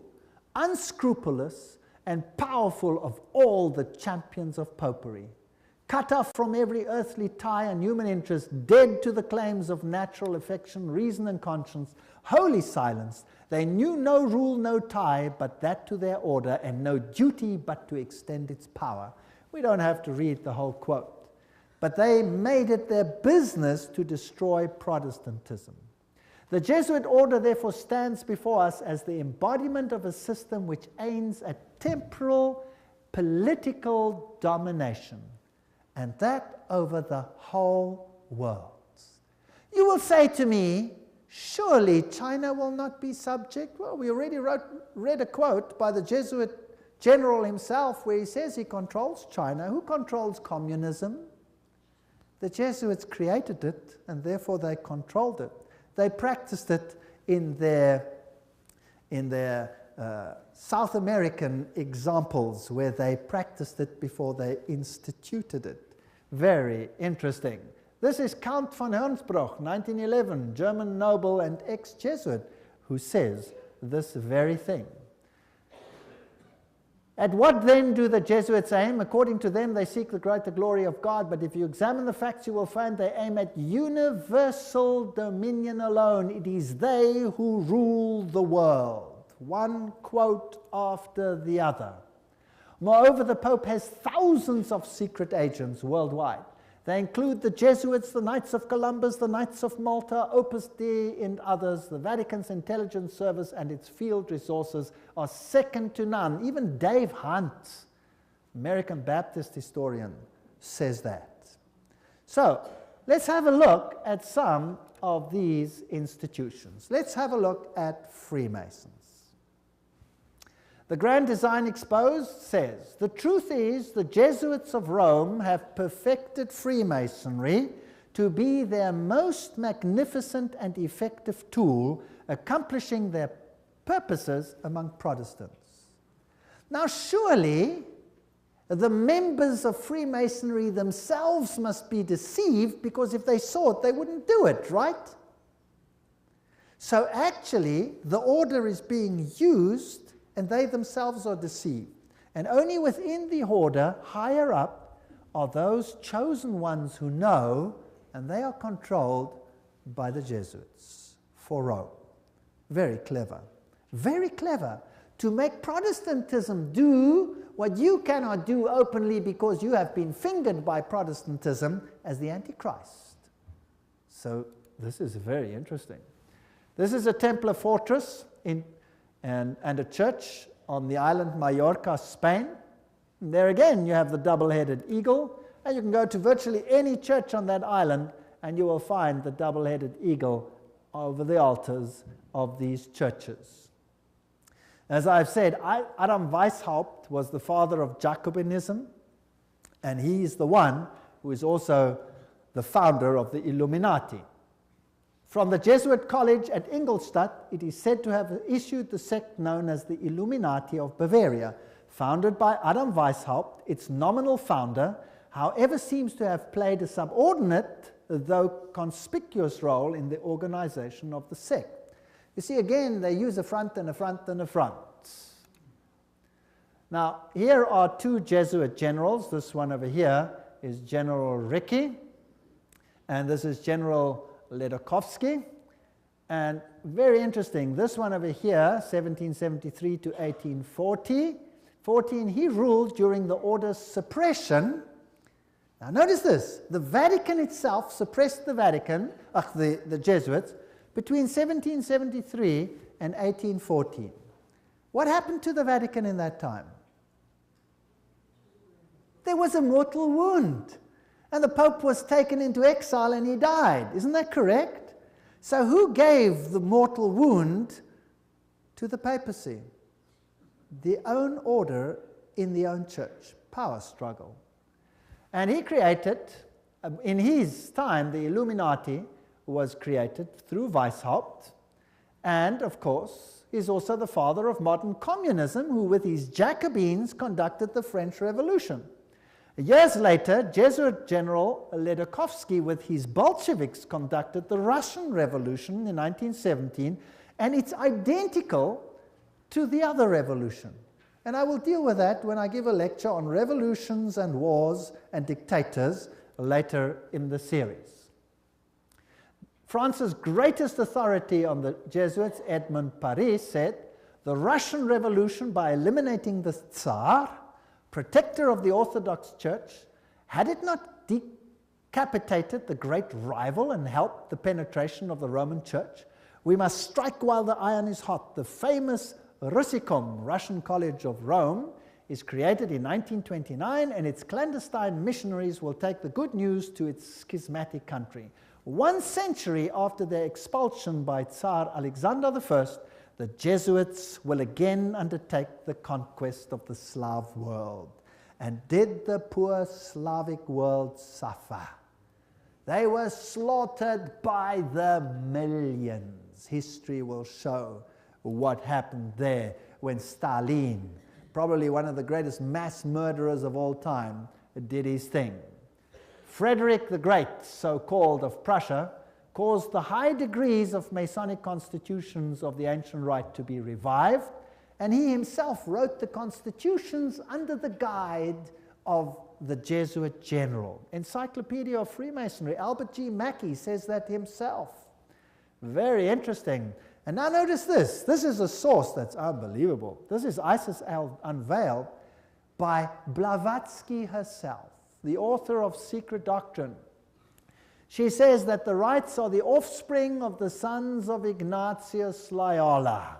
unscrupulous, and powerful of all the champions of popery. Cut off from every earthly tie and human interest, dead to the claims of natural affection, reason, and conscience, wholly silenced, they knew no rule, no tie, but that to their order, and no duty but to extend its power. We don't have to read the whole quote. But they made it their business to destroy Protestantism. The Jesuit order therefore stands before us as the embodiment of a system which aims at temporal political domination, and that over the whole world. You will say to me, surely China will not be subject? Well, we already read a quote by the Jesuit general himself where he says he controls China. Who controls communism? The Jesuits created it, and therefore they controlled it. They practiced it in their South American examples where they practiced it before they instituted it. Very interesting. This is Count von Hernsbruch, 1911, German noble and ex-Jesuit, who says this very thing. At what then do the Jesuits aim? According to them, they seek the greater glory of God, but if you examine the facts, you will find they aim at universal dominion alone. It is they who rule the world. One quote after the other. Moreover, the Pope has thousands of secret agents worldwide. They include the Jesuits, the Knights of Columbus, the Knights of Malta, Opus Dei, and others. The Vatican's intelligence service and its field resources are second to none. Even Dave Hunt, American Baptist historian, says that. So, let's have a look at some of these institutions. Let's have a look at Freemasons. The Grand Design Exposed says, the truth is the Jesuits of Rome have perfected Freemasonry to be their most magnificent and effective tool, accomplishing their purposes among Protestants. Now surely the members of Freemasonry themselves must be deceived, because if they saw it, they wouldn't do it, right? So actually the order is being used and they themselves are deceived. And only within the order, higher up, are those chosen ones who know, and they are controlled by the Jesuits for Rome. Very clever. Very clever to make Protestantism do what you cannot do openly because you have been fingered by Protestantism as the Antichrist. So this is very interesting. This is a Templar fortress and a church on the island Mallorca, Spain. And there again you have the double-headed eagle, and you can go to virtually any church on that island and you will find the double-headed eagle over the altars of these churches. As I've said, Adam Weishaupt was the father of Jacobinism, and he is the one who is also the founder of the Illuminati. From the Jesuit college at Ingolstadt, it is said to have issued the sect known as the Illuminati of Bavaria, founded by Adam Weishaupt. Its nominal founder, however, seems to have played a subordinate, though conspicuous, role in the organization of the sect. You see, again, they use a front and a front and a front. Now, here are two Jesuit generals. This one over here is General Ricci, and this is General Ledochowski. And very interesting, this one over here, 1773 to 1840, he ruled during the order's suppression. Now notice this, the Vatican itself suppressed the Jesuits between 1773 and 1814. What happened to the Vatican in that time? There was a mortal wound. And the Pope was taken into exile and he died. Isn't that correct? So who gave the mortal wound to the papacy? The own order in the own church. Power struggle. And he created, in his time, the Illuminati was created through Weishaupt. And, of course, is also the father of modern communism, who with his Jacobins conducted the French Revolution. Years later, Jesuit General Ledokovsky with his Bolsheviks conducted the Russian Revolution in 1917, and it's identical to the other revolution. And I will deal with that when I give a lecture on revolutions and wars and dictators later in the series. France's greatest authority on the Jesuits, Edmond Paris, said, "The Russian Revolution, by eliminating the Tsar, protector of the Orthodox Church, had it not decapitated the great rival and helped the penetration of the Roman Church, we must strike while the iron is hot. The famous Russicum, Russian College of Rome, is created in 1929, and its clandestine missionaries will take the good news to its schismatic country. 1 century after their expulsion by Tsar Alexander I, the Jesuits will again undertake the conquest of the Slav world." And did the poor Slavic world suffer? They were slaughtered by the millions. History will show what happened there when Stalin, probably one of the greatest mass murderers of all time, did his thing. Frederick the Great, so-called, of Prussia, caused the high degrees of Masonic constitutions of the ancient rite to be revived, and he himself wrote the constitutions under the guide of the Jesuit general. Encyclopedia of Freemasonry, Albert G. Mackey says that himself. Very interesting. And now notice this. This is a source that's unbelievable. This is Isis Unveiled by Blavatsky herself, the author of Secret Doctrine. She says that the rites are the offspring of the sons of Ignatius Loyola.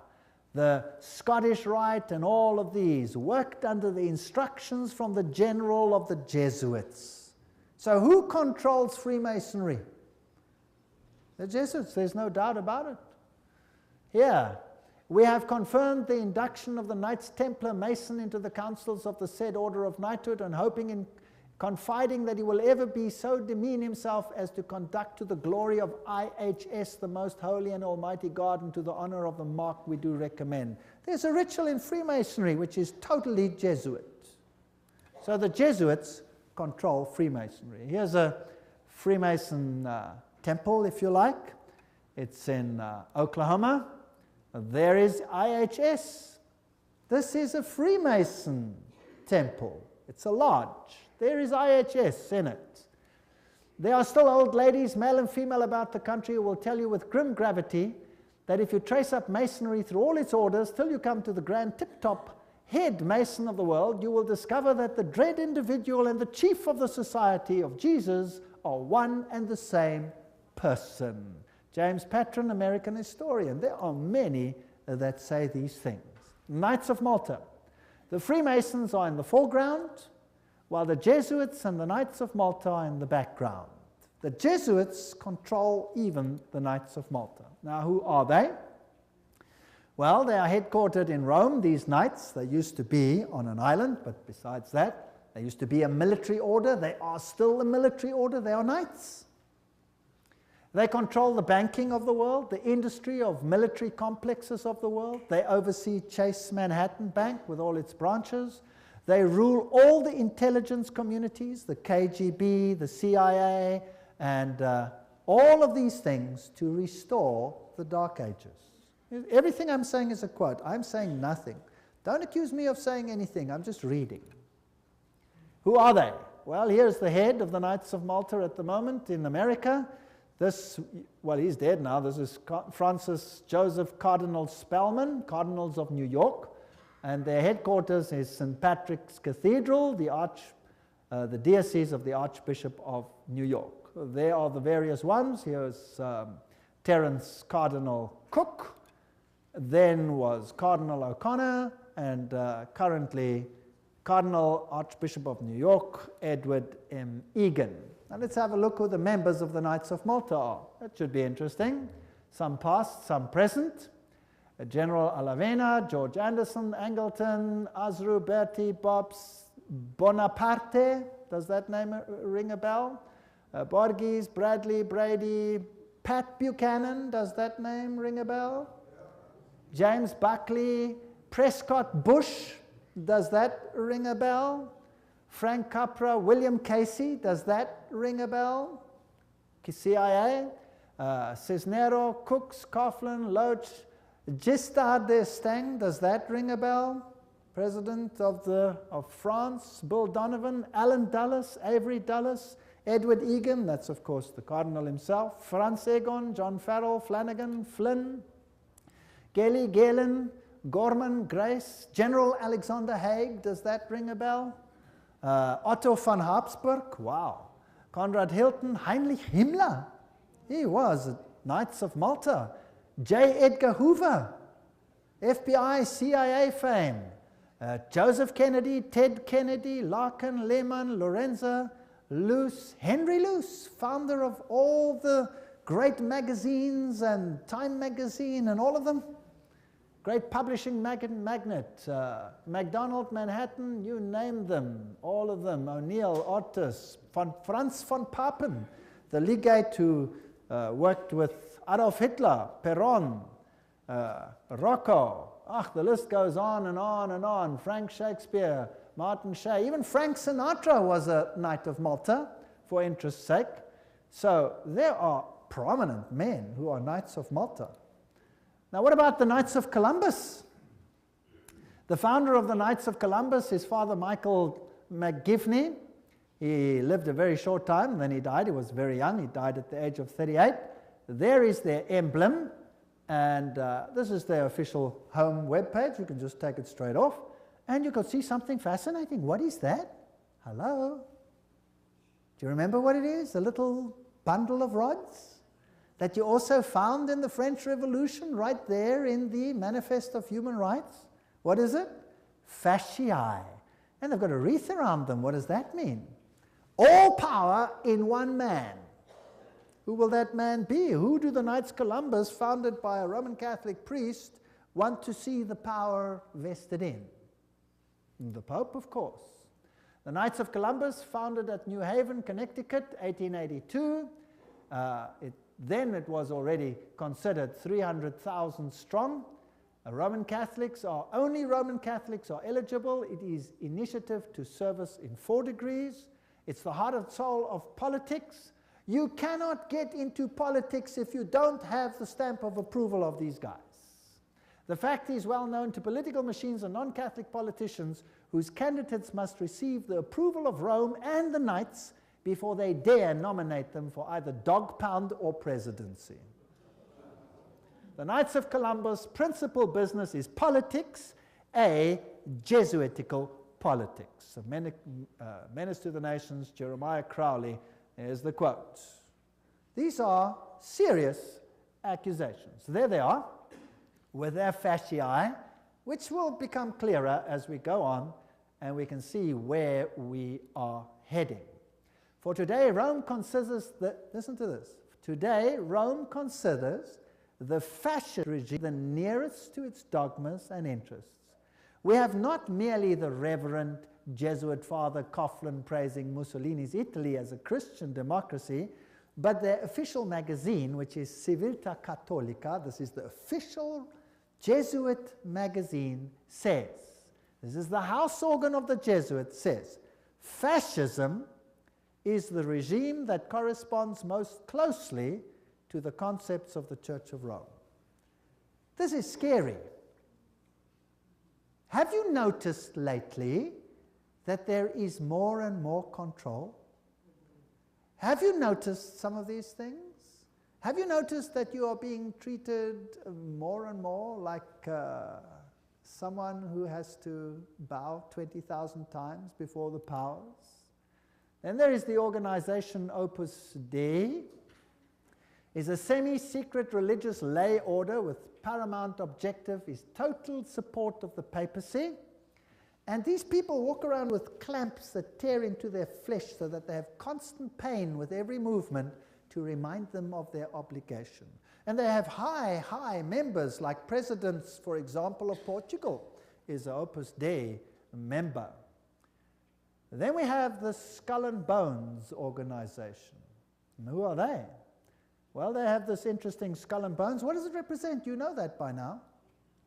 The Scottish Rite and all of these worked under the instructions from the general of the Jesuits. So who controls Freemasonry? The Jesuits, there's no doubt about it. Here, we have confirmed the induction of the Knights Templar Mason into the councils of the said order of knighthood, and hoping and confiding that he will ever be so demean himself as to conduct to the glory of IHS, the most holy and almighty God, and to the honor of the mark we do recommend. There's a ritual in Freemasonry which is totally Jesuit. So the Jesuits control Freemasonry. Here's a Freemason temple, if you like. It's in Oklahoma. There is IHS. This is a Freemason temple. It's a lodge. There is IHS in it. There are still old ladies, male and female, about the country who will tell you with grim gravity that if you trace up Masonry through all its orders till you come to the grand tip-top head Mason of the world, you will discover that the dread individual and the chief of the Society of Jesus are one and the same person. James Patron, American historian. There are many that say these things. Knights of Malta. The Freemasons are in the foreground, while the Jesuits and the Knights of Malta are in the background. The Jesuits control even the Knights of Malta. Now, who are they? Well, they are headquartered in Rome, these knights. They used to be on an island, but besides that, they used to be a military order. They are still a military order. They are knights. They control the banking of the world, the industry of military complexes of the world. They oversee Chase Manhattan Bank with all its branches. They rule all the intelligence communities, the KGB, the CIA, and all of these things to restore the Dark Ages. Everything I'm saying is a quote. I'm saying nothing. Don't accuse me of saying anything. I'm just reading. Who are they? Well, here's the head of the Knights of Malta at the moment in America. This, well, he's dead now. This is Francis Joseph Cardinal Spellman, Cardinals of New York. And their headquarters is St. Patrick's Cathedral, the diocese of the Archbishop of New York. There are the various ones. Here's Terence Cardinal Cook. Then was Cardinal O'Connor, and currently Cardinal Archbishop of New York, Edward M. Egan. Now let's have a look who the members of the Knights of Malta are. That should be interesting. Some past, some present. General Alavena, George Anderson, Angleton, Azru, Bertie, Bobs, Bonaparte. Does that name ring a bell? Borges, Bradley, Brady, Pat Buchanan. Does that name ring a bell? James Buckley, Prescott Bush, does that ring a bell? Frank Capra, William Casey, does that ring a bell? CIA, Cisnero, Cooks, Coughlin, Loach, Giscard d'Estaing, does that ring a bell? President of France, Bill Donovan, Alan Dulles, Avery Dulles, Edward Egan, that's of course the Cardinal himself, Franz Egon, John Farrell, Flanagan, Flynn, Gelly, Galen, Gorman, Grace, General Alexander Haig, does that ring a bell? Otto von Habsburg, wow. Conrad Hilton, Heinrich Himmler, he was at Knights of Malta. J. Edgar Hoover, FBI, CIA fame. Joseph Kennedy, Ted Kennedy, Larkin, Lehman, Lorenza, Luce, Henry Luce, founder of all the great magazines and Time magazine and all of them. Great publishing magnate, MacDonald, Manhattan, you name them, all of them. O'Neill, Otis, Franz von Papen, the legate who worked with Adolf Hitler, Perón, Rocco. The list goes on and on and on. Frank Shakespeare, Martin Shea, even Frank Sinatra was a Knight of Malta for interest's sake. So there are prominent men who are Knights of Malta. Now what about the Knights of Columbus? The founder of the Knights of Columbus is Father Michael McGivney. He lived a very short time, then he died. He was very young. He died at the age of 38. There is their emblem, and this is their official home webpage. You can just take it straight off, and you can see something fascinating. What is that? Hello? Do you remember what it is? A little bundle of rods that you also found in the French Revolution right there in the Manifest of Human Rights. What is it? Fasciae. And they've got a wreath around them. What does that mean? All power in one man. Who will that man be? Who do the Knights Columbus, founded by a Roman Catholic priest, want to see the power vested in? The Pope, of course. The Knights of Columbus, founded at New Haven, Connecticut, 1882. Then it was already considered 300,000 strong. Only Roman Catholics are eligible. It is initiative to service in 4 degrees. It's the heart and soul of politics. You cannot get into politics if you don't have the stamp of approval of these guys. The fact is well known to political machines and non-Catholic politicians whose candidates must receive the approval of Rome and the Knights before they dare nominate them for either dog pound or presidency. The Knights of Columbus' principal business is politics, a Jesuitical politics. A menace to the nations, Jeremiah Crowley, is the quote. These are serious accusations. There they are, with their fasciae, which will become clearer as we go on, and we can see where we are heading. For today, Rome considers listen to this. Today, Rome considers the fascist regime the nearest to its dogmas and interests. We have not merely the Reverend Jesuit Father Coughlin praising Mussolini's Italy as a Christian democracy, but their official magazine, which is Civiltà Cattolica, this is the official Jesuit magazine, says, this is the house organ of the Jesuits, says, fascism is the regime that corresponds most closely to the concepts of the Church of Rome. This is scary. Have you noticed lately that there is more and more control? Have you noticed some of these things? Have you noticed that you are being treated more and more like someone who has to bow 20,000 times before the powers? Then there is the organization Opus Dei. Is a semi-secret religious lay order with paramount objective is total support of the papacy. And these people walk around with clamps that tear into their flesh so that they have constant pain with every movement to remind them of their obligation. And they have high members, like presidents, for example, of Portugal is an Opus Dei member. Then we have the Skull and Bones organization. And who are they? Well, they have this interesting skull and bones. What does it represent? You know that by now.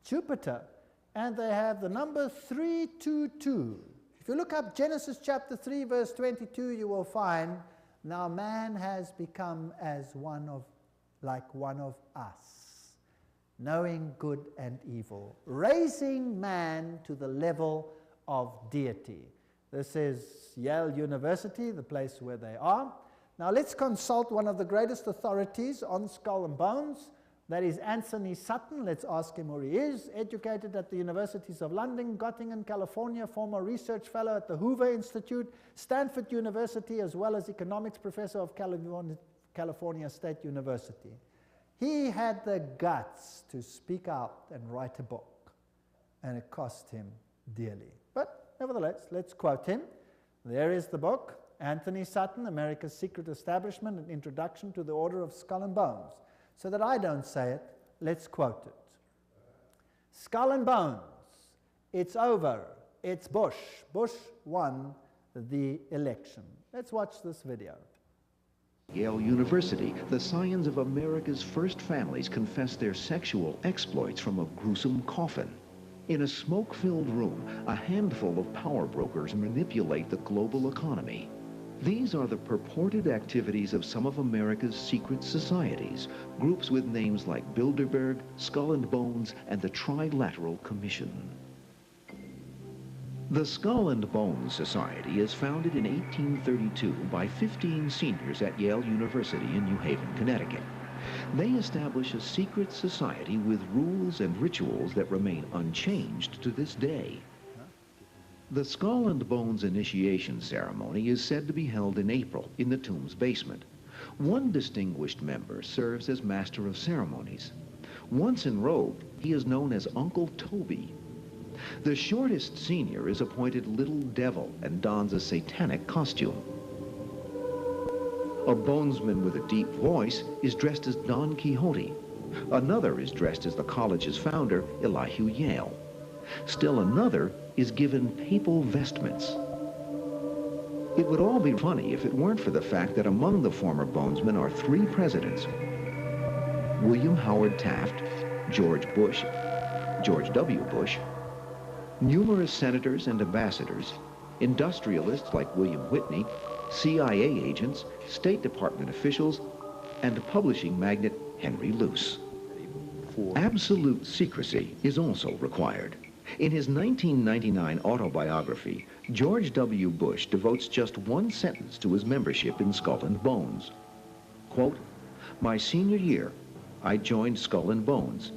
Jupiter, and they have the number 322. If you look up Genesis chapter 3 verse 22, you will find, now man has become as like one of us, knowing good and evil, raising man to the level of deity. This is Yale University, the place where they are. Now let's consult one of the greatest authorities on skull and bones. That is Anthony Sutton. Let's ask him where he is. Educated at the Universities of London, Göttingen, California, former research fellow at the Hoover Institute, Stanford University, as well as economics professor of California State University. He had the guts to speak out and write a book, and it cost him dearly. But nevertheless, let's quote him. There is the book, Anthony Sutton, America's Secret Establishment, an Introduction to the Order of Skull and Bones. So that I don't say it, let's quote it. Skull and Bones, it's over, it's Bush. Bush won the election. Let's watch this video. Yale University, the scions of America's first families confess their sexual exploits from a gruesome coffin. In a smoke-filled room, a handful of power brokers manipulate the global economy. These are the purported activities of some of America's secret societies, groups with names like Bilderberg, Skull and Bones, and the Trilateral Commission. The Skull and Bones Society is founded in 1832 by 15 seniors at Yale University in New Haven, Connecticut. They establish a secret society with rules and rituals that remain unchanged to this day. The Skull and Bones initiation ceremony is said to be held in April in the tomb's basement. One distinguished member serves as master of ceremonies. Once enrobed, he is known as Uncle Toby. The shortest senior is appointed Little Devil and dons a satanic costume. A bonesman with a deep voice is dressed as Don Quixote. Another is dressed as the college's founder, Elihu Yale. Still another is given papal vestments. It would all be funny if it weren't for the fact that among the former bonesmen are 3 presidents: William Howard Taft, George Bush, George W. Bush, numerous senators and ambassadors, industrialists like William Whitney, CIA agents, State Department officials, and publishing magnate Henry Luce. Absolute secrecy is also required. In his 1999 autobiography, George W. Bush devotes just one sentence to his membership in Skull and Bones. Quote, "My senior year, I joined Skull and Bones,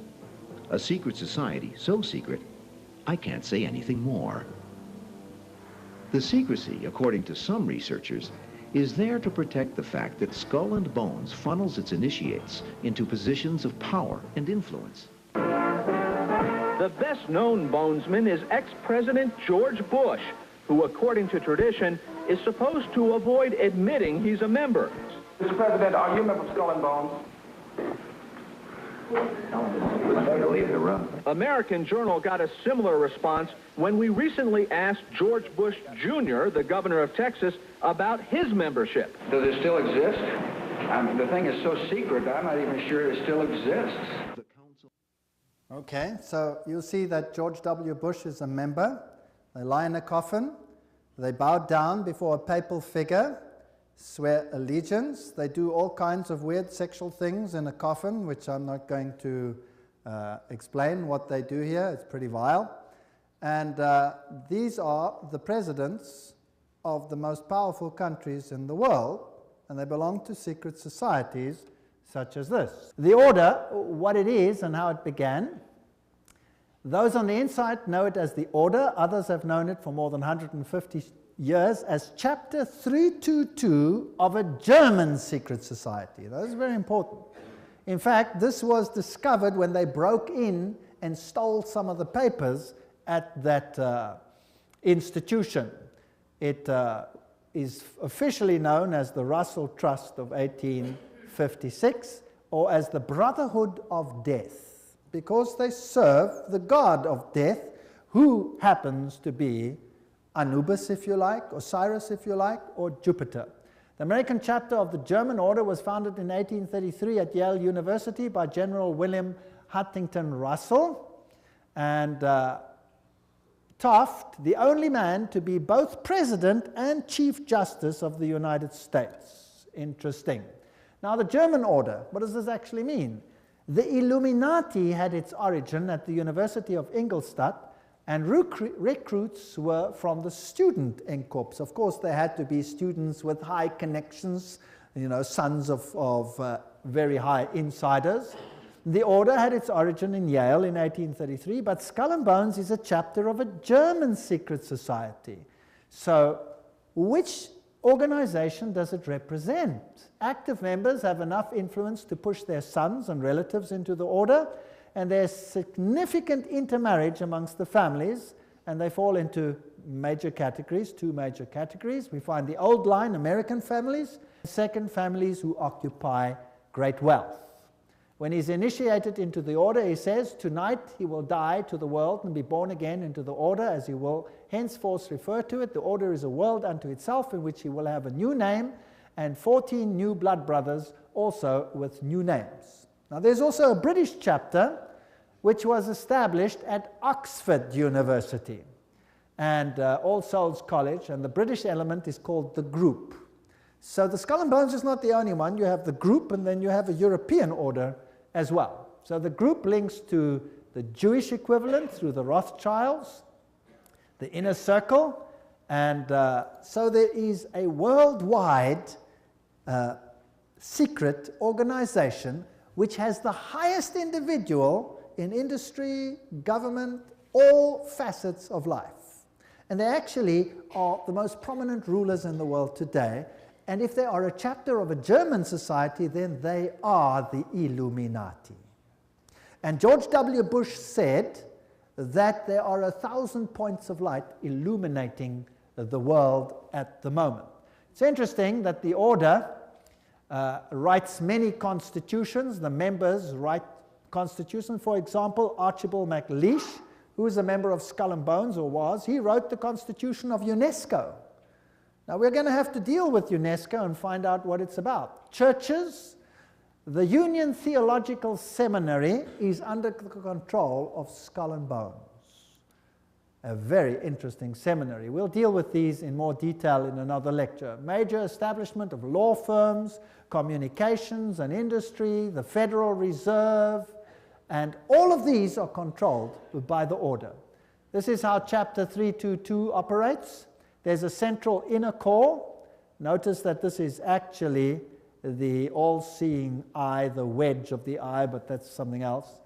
a secret society so secret, I can't say anything more." The secrecy, according to some researchers, is there to protect the fact that Skull and Bones funnels its initiates into positions of power and influence. The best-known bonesman is ex-President George Bush, who, according to tradition, is supposed to avoid admitting he's a member. Mr. President, are you a member of Skull and Bones? Better leave the room. American Journal got a similar response when we recently asked George Bush Jr., the governor of Texas, about his membership. Does it still exist? The thing is so secret, I'm not even sure it still exists. Okay, so you'll see that George W. Bush is a member. They lie in a coffin. They bow down before a papal figure, swear allegiance. They do all kinds of weird sexual things in a coffin, which I'm not going to explain what they do here. It's pretty vile. And these are the presidents of the most powerful countries in the world, and they belong to secret societies such as this. The order, what it is and how it began. Those on the inside know it as the order. Others have known it for more than 150 years as Chapter 322 of a German secret society. That is very important. In fact, this was discovered when they broke in and stole some of the papers at that institution. It is officially known as the Russell Trust of 1856, or as the Brotherhood of Death, because they serve the god of death, who happens to be Anubis, if you like, Osiris, if you like, or Jupiter. The American chapter of the German Order was founded in 1833 at Yale University by General William Huntington Russell. And Taft, the only man to be both President and Chief Justice of the United States. Interesting. Now, the German Order, what does this actually mean? The Illuminati had its origin at the University of Ingolstadt, and recruits were from the student Inkorps. Of course, they had to be students with high connections, you know, sons of very high insiders. The order had its origin in Yale in 1833, but Skull and Bones is a chapter of a German secret society. So, which organization does it represent? Active members have enough influence to push their sons and relatives into the order, and there's significant intermarriage amongst the families, and they fall into major categories, two major categories. We find the old line, American families, second, families who occupy great wealth. When he's initiated into the order, he says, tonight he will die to the world and be born again into the order, as he will henceforth refer to it. The order is a world unto itself, in which he will have a new name, and 14 new blood brothers also with new names. Now, there's also a British chapter which was established at Oxford University and All Souls College, and the British element is called the Group. So the Skull and Bones is not the only one. You have the Group, and then you have a European order as well. So the Group links to the Jewish equivalent through the Rothschilds, the Inner Circle, and so there is a worldwide secret organization which has the highest individual in industry, government, all facets of life. And they actually are the most prominent rulers in the world today. And if they are a chapter of a German society, then they are the Illuminati. And George W. Bush said that there are 1,000 points of light illuminating the world at the moment. It's interesting that the order writes many constitutions. The members write constitutions. For example, Archibald MacLeish, who is a member of Skull and Bones, or was, he wrote the Constitution of UNESCO. Now, we're going to have to deal with UNESCO and find out what it's about. Churches, the Union Theological Seminary is under the control of Skull and Bones. A very interesting seminary. We'll deal with these in more detail in another lecture. Major establishment of law firms, communications and industry, the Federal Reserve, and all of these are controlled by the order. This is how Chapter 322 operates. There's a central inner core. Notice that this is actually the all-seeing eye, the wedge of the eye, but that's something else.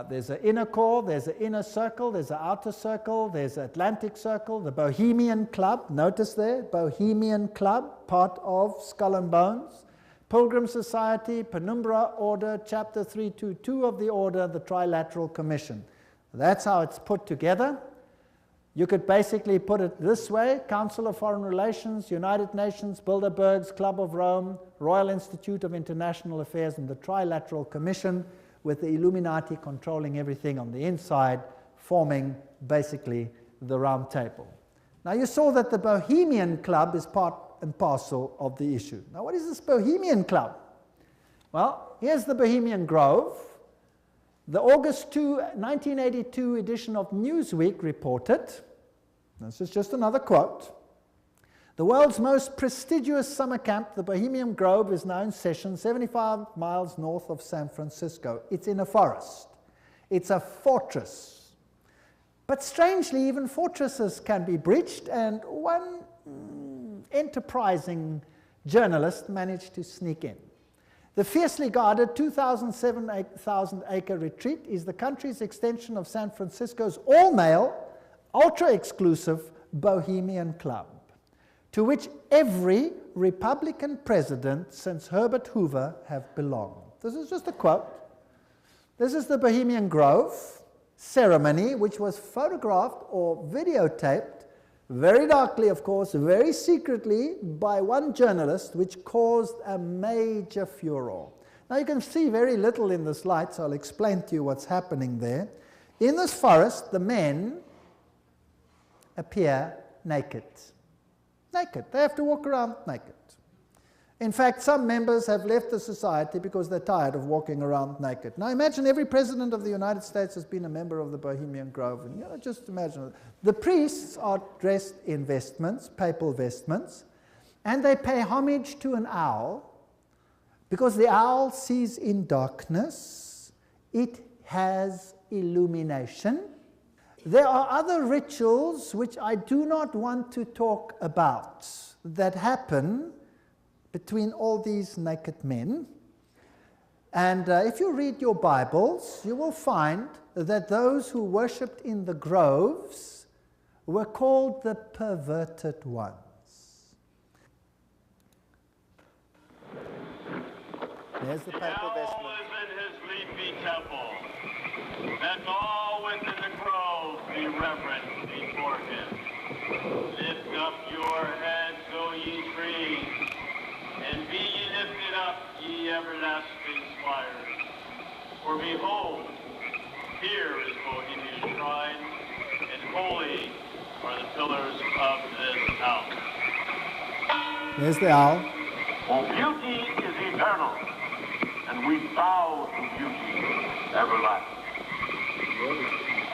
There's an inner core, there's an inner circle, there's an outer circle, there's an Atlantic Circle, the Bohemian Club, notice there, Bohemian Club, part of Skull and Bones, Pilgrim Society, Penumbra Order, Chapter 322 of the Order, the Trilateral Commission. That's how it's put together. You could basically put it this way: Council of Foreign Relations, United Nations, Bilderbergs, Club of Rome, Royal Institute of International Affairs, and the Trilateral Commission, with the Illuminati controlling everything on the inside, forming basically the Round Table. Now, you saw that the Bohemian Club is part and parcel of the issue. Now, what is this Bohemian Club? Well, here's the Bohemian Grove. The August 2, 1982 edition of Newsweek reported, this is just another quote, the world's most prestigious summer camp, the Bohemian Grove, is now in session 75 miles north of San Francisco. It's in a forest. It's a fortress. But strangely, even fortresses can be breached, and one enterprising journalist managed to sneak in. The fiercely guarded 2,000-acre retreat is the country's extension of San Francisco's all-male, ultra-exclusive Bohemian Club, to which every Republican president since Herbert Hoover have belonged. This is just a quote. This is the Bohemian Grove ceremony, which was photographed or videotaped, very darkly, of course, very secretly, by one journalist, which caused a major furor. Now, you can see very little in this light, so I'll explain to you what's happening there. In this forest, the men appear naked. Naked. They have to walk around naked. In fact, some members have left the society because they're tired of walking around naked. Now imagine every president of the United States has been a member of the Bohemian Grove. And just imagine. The priests are dressed in vestments, papal vestments, and they pay homage to an owl because the owl sees in darkness. It has illumination. There are other rituals which I do not want to talk about that happen between all these naked men. And if you read your Bibles, you will find that those who worshipped in the groves were called the perverted ones. There's the papal vestment. Is in his leafy temple. Let all within the grove be reverent before him. Lift up your heads, O ye trees, and be ye lifted up, ye everlasting spires. For behold, here is Bohemia's shrine, and holy are the pillars of this house. There's the owl. For beauty is eternal, and we bow to beauty everlasting.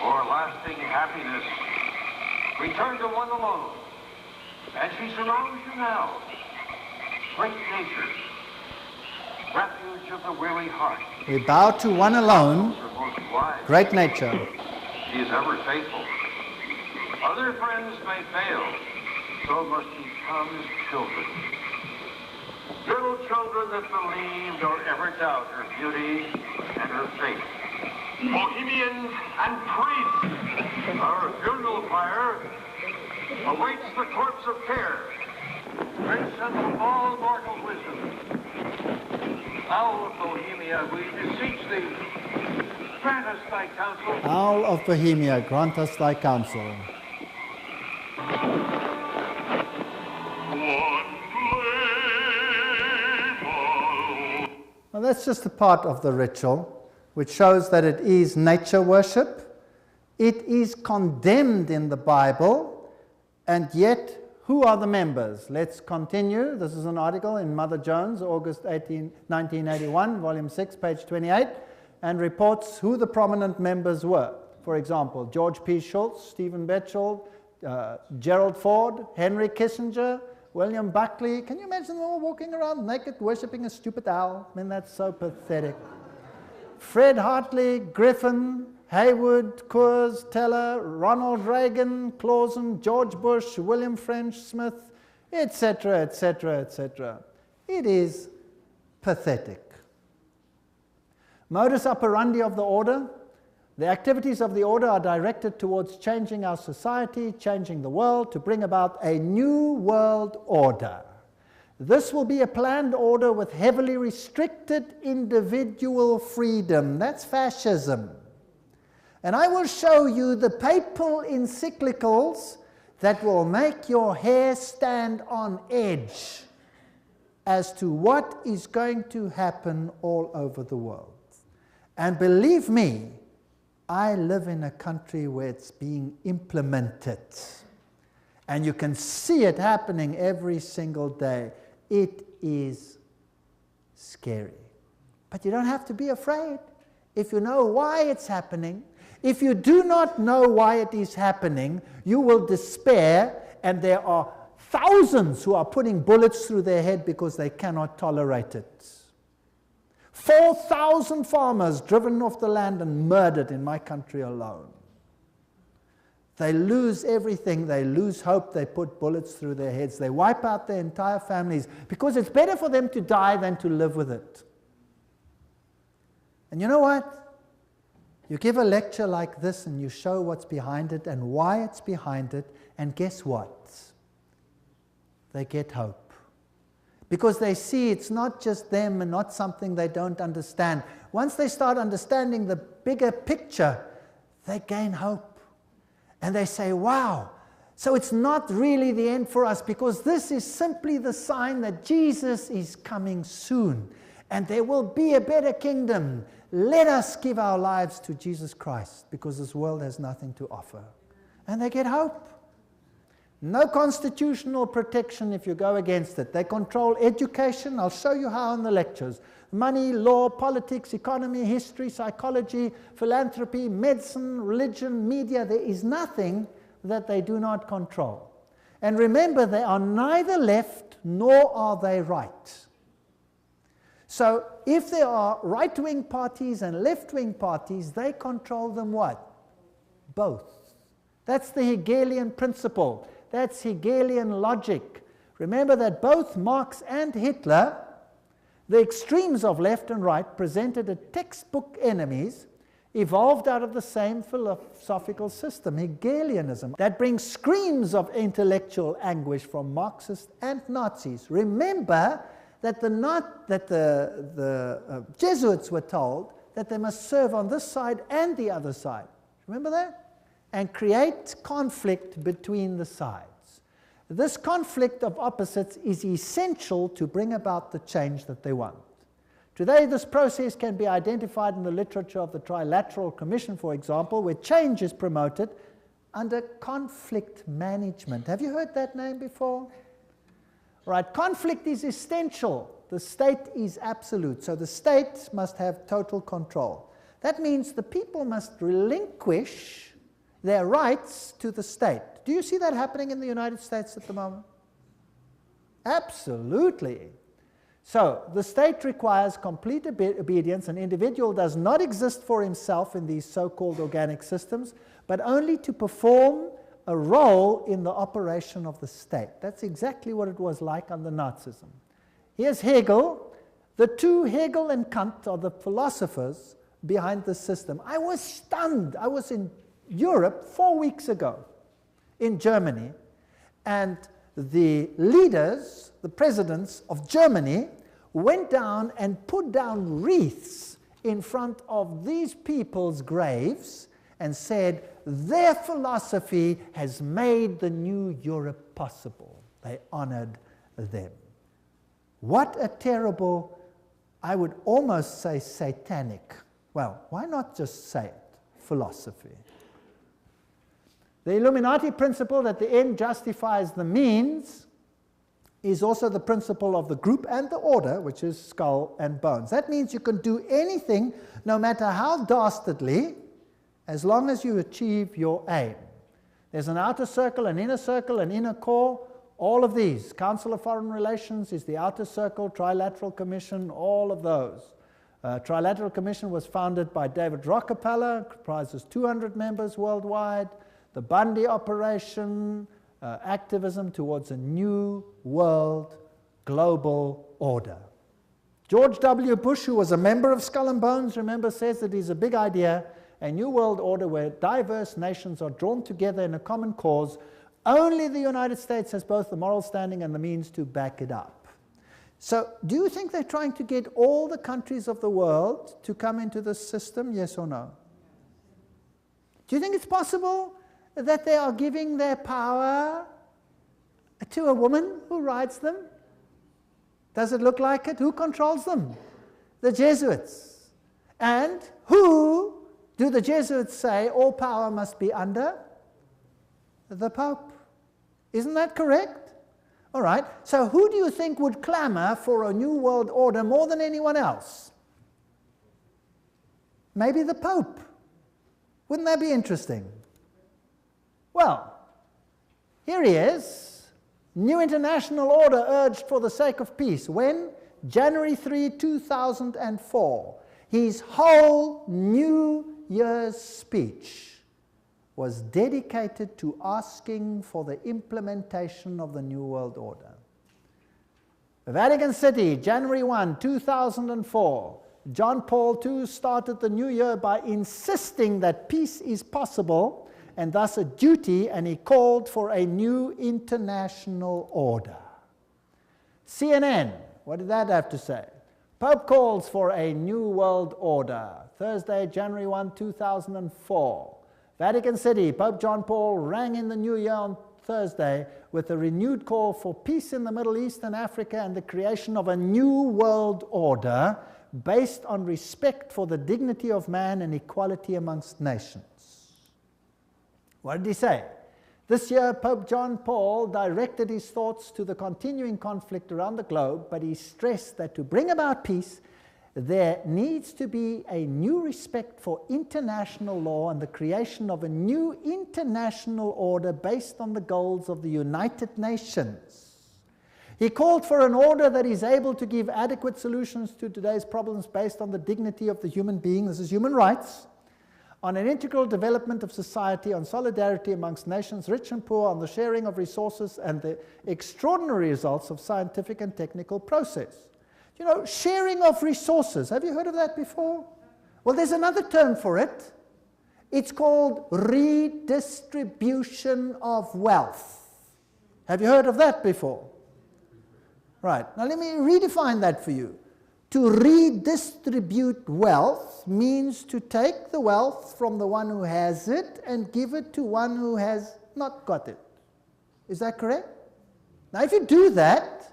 For lasting happiness, return to one alone, and she surrounds you now. Great nature, refuge of the weary heart. We bow to one alone, great nature. She is ever faithful. Other friends may fail, so must ye come as children. Little children that believe nor ever doubt her beauty and her faith. Bohemians and priests, our funeral pyre awaits the corpse of care. Prince of all mortal wisdom, Owl of Bohemia, we beseech thee, grant us thy counsel. Owl of Bohemia, grant us thy counsel. Now that's just a part of the ritual, which shows that it is nature worship. It is condemned in the Bible, and yet who are the members? Let's continue. This is an article in Mother Jones, August 1981, volume 6, page 28, and reports who the prominent members were. For example, George P. Schultz, Stephen Batchelor, Gerald Ford, Henry Kissinger, William Buckley. Can you imagine them all walking around naked, worshipping a stupid owl? I mean, that's so pathetic. Fred Hartley, Griffin, Haywood, Coors, Teller, Ronald Reagan, Clausen, George Bush, William French Smith, etc., etc., etc. It is pathetic. Modus operandi of the order. The activities of the order are directed towards changing our society, changing the world, to bring about a new world order. This will be a planned order with heavily restricted individual freedom. That's fascism. And I will show you the papal encyclicals that will make your hair stand on edge as to what is going to happen all over the world. And believe me, I live in a country where it's being implemented. And you can see it happening every single day. It is scary. But you don't have to be afraid if you know why it's happening. If you do not know why it is happening, you will despair, and there are thousands who are putting bullets through their head because they cannot tolerate it. 4,000 farmers driven off the land and murdered in my country alone. They lose everything, they lose hope, they put bullets through their heads, they wipe out their entire families because it's better for them to die than to live with it. And you know what? You give a lecture like this and you show what's behind it and why it's behind it, and guess what? They get hope. Because they see it's not just them and not something they don't understand. Once they start understanding the bigger picture, they gain hope. And they say, wow, so it's not really the end for us, because this is simply the sign that Jesus is coming soon. And there will be a better kingdom. Let us give our lives to Jesus Christ, because this world has nothing to offer. And they get hope. No constitutional protection if you go against it. They control education. I'll show you how in the lectures. Money, law, politics, economy, history, psychology, philanthropy, medicine, religion, media. There is nothing that they do not control. And remember, they are neither left nor are they right. So if there are right-wing parties and left-wing parties, they control them what? Both. That's the Hegelian principle. That's Hegelian logic. Remember that both Marx and Hitler, the extremes of left and right, presented as textbook enemies, evolved out of the same philosophical system, Hegelianism, that brings screams of intellectual anguish from Marxists and Nazis. Remember that the Jesuits were told that they must serve on this side and the other side. Remember that? And create conflict between the sides. This conflict of opposites is essential to bring about the change that they want. Today, this process can be identified in the literature of the Trilateral Commission, for example, where change is promoted under conflict management. Have you heard that name before? Right, conflict is essential. The state is absolute, so the state must have total control. That means the people must relinquish their rights to the state. Do you see that happening in the United States at the moment? Absolutely. So the state requires complete obedience. An individual does not exist for himself in these so-called organic systems, but only to perform a role in the operation of the state. That's exactly what it was like under Nazism. Here's Hegel. The two, Hegel and Kant, are the philosophers behind the system. I was stunned. I was in Europe 4 weeks ago, in Germany, and the leaders, the presidents of Germany, went down and put down wreaths in front of these people's graves and said, their philosophy has made the new Europe possible. They honored them. What a terrible, I would almost say satanic, well, why not just say it, philosophy. The Illuminati principle that the end justifies the means is also the principle of the group and the order, which is skull and bones. That means you can do anything, no matter how dastardly, as long as you achieve your aim. There's an outer circle, an inner core, all of these. Council of Foreign Relations is the outer circle, Trilateral Commission, all of those. Trilateral Commission was founded by David Rockefeller, comprises 200 members worldwide. The Bundy operation, activism towards a new world global order. George W. Bush, who was a member of Skull and Bones, remember, says that it's a big idea, a new world order where diverse nations are drawn together in a common cause. Only the United States has both the moral standing and the means to back it up. So, do you think they're trying to get all the countries of the world to come into this system, yes or no? Do you think it's possible that they are giving their power to a woman who rides them? Does it look like it? Who controls them? The Jesuits. And who do the Jesuits say all power must be under? The Pope. Isn't that correct? All right. So who do you think would clamor for a new world order more than anyone else? Maybe the Pope. Wouldn't that be interesting? Well, here he is, new international order urged for the sake of peace. When? January 3, 2004. His whole New Year's speech was dedicated to asking for the implementation of the New World Order. Vatican City, January 1, 2004. John Paul II started the new year by insisting that peace is possible and thus a duty, and he called for a new international order. CNN, what did that have to say? Pope calls for a new world order. Thursday, January 1, 2004. Vatican City, Pope John Paul rang in the new year on Thursday with a renewed call for peace in the Middle East and Africa and the creation of a new world order based on respect for the dignity of man and equality amongst nations. What did he say? This year, Pope John Paul directed his thoughts to the continuing conflict around the globe, but he stressed that to bring about peace, there needs to be a new respect for international law and the creation of a new international order based on the goals of the United Nations. He called for an order that is able to give adequate solutions to today's problems based on the dignity of the human being, this is human rights, on an integral development of society, on solidarity amongst nations, rich and poor, on the sharing of resources and the extraordinary results of scientific and technical process. You know, sharing of resources, have you heard of that before? Well, there's another term for it. It's called redistribution of wealth. Have you heard of that before? Right, now let me redefine that for you. To redistribute wealth means to take the wealth from the one who has it and give it to one who has not got it. Is that correct? Now, if you do that,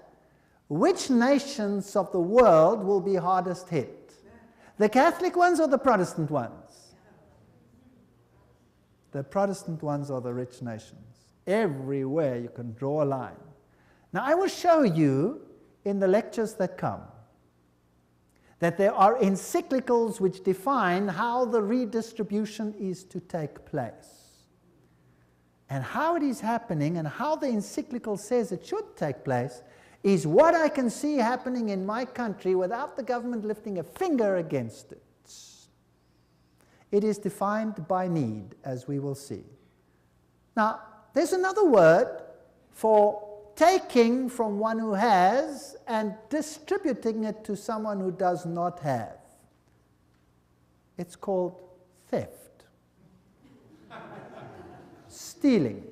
which nations of the world will be hardest hit? The Catholic ones or the Protestant ones? The Protestant ones are the rich nations. Everywhere you can draw a line. Now, I will show you in the lectures that come that there are encyclicals which define how the redistribution is to take place. And how it is happening and how the encyclical says it should take place is what I can see happening in my country without the government lifting a finger against it. It is defined by need, as we will see. Now, there's another word for taking from one who has and distributing it to someone who does not have. It's called theft. Stealing.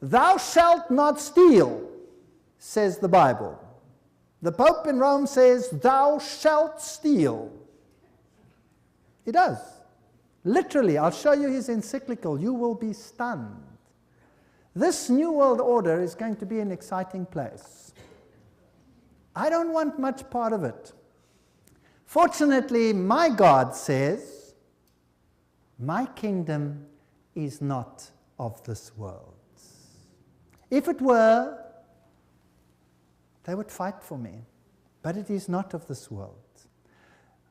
Thou shalt not steal, says the Bible. The Pope in Rome says, thou shalt steal. He does. Literally, I'll show you his encyclical. You will be stunned. This New World Order is going to be an exciting place. I don't want much part of it. Fortunately, my God says, my kingdom is not of this world. If it were, they would fight for me. But it is not of this world.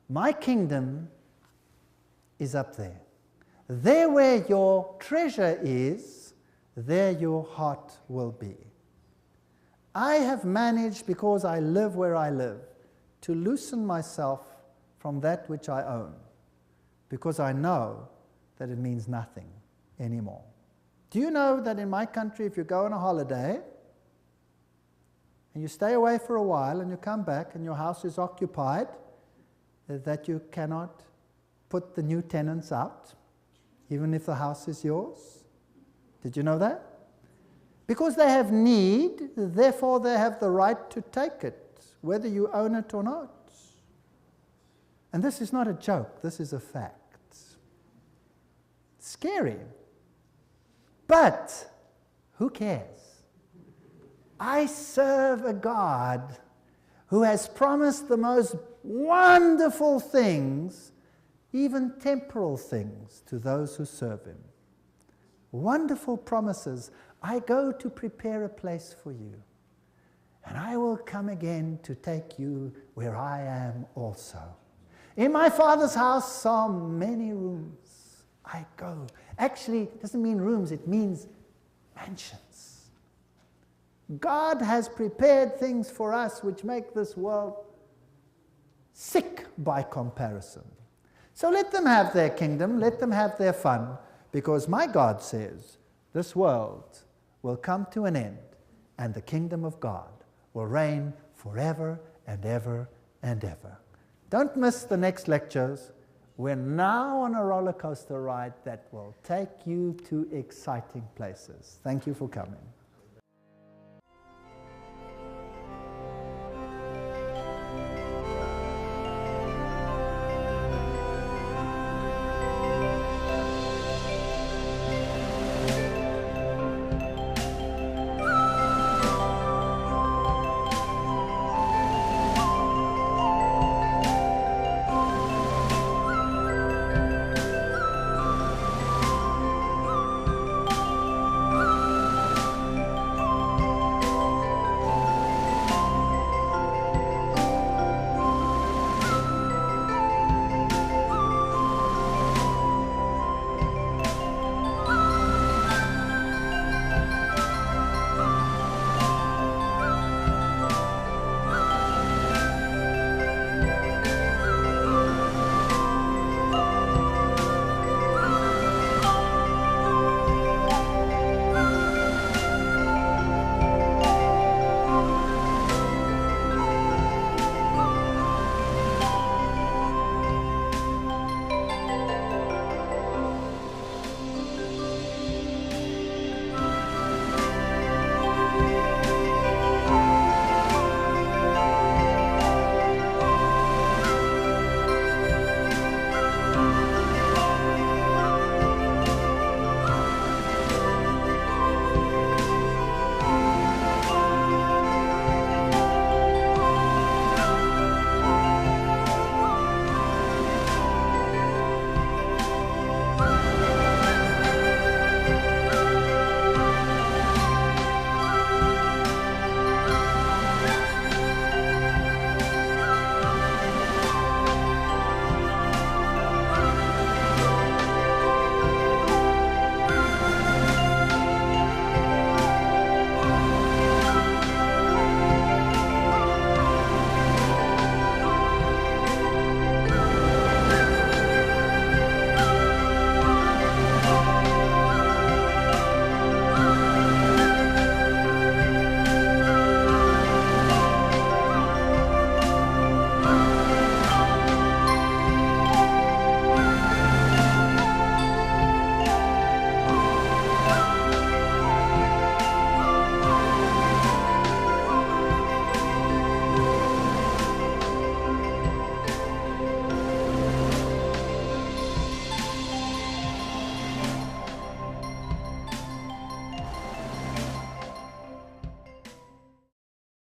My kingdom is up there. There where your treasure is, there your heart will be. I have managed, because I live where I live, to loosen myself from that which I own, because I know that it means nothing anymore. Do you know that in my country, if you go on a holiday, and you stay away for a while, and you come back, and your house is occupied, that you cannot put the new tenants out, even if the house is yours? Did you know that? Because they have need, therefore they have the right to take it, whether you own it or not. And this is not a joke, this is a fact. Scary. But who cares? I serve a God who has promised the most wonderful things, even temporal things, to those who serve him. Wonderful promises. I go to prepare a place for you, and I will come again to take you where I am also. In my Father's house are many rooms. I go. Actually, it doesn't mean rooms, it means mansions. God has prepared things for us which make this world sick by comparison. So let them have their kingdom, let them have their fun, because my God says this world will come to an end and the kingdom of God will reign forever and ever and ever. Don't miss the next lectures. We're now on a roller coaster ride that will take you to exciting places. Thank you for coming.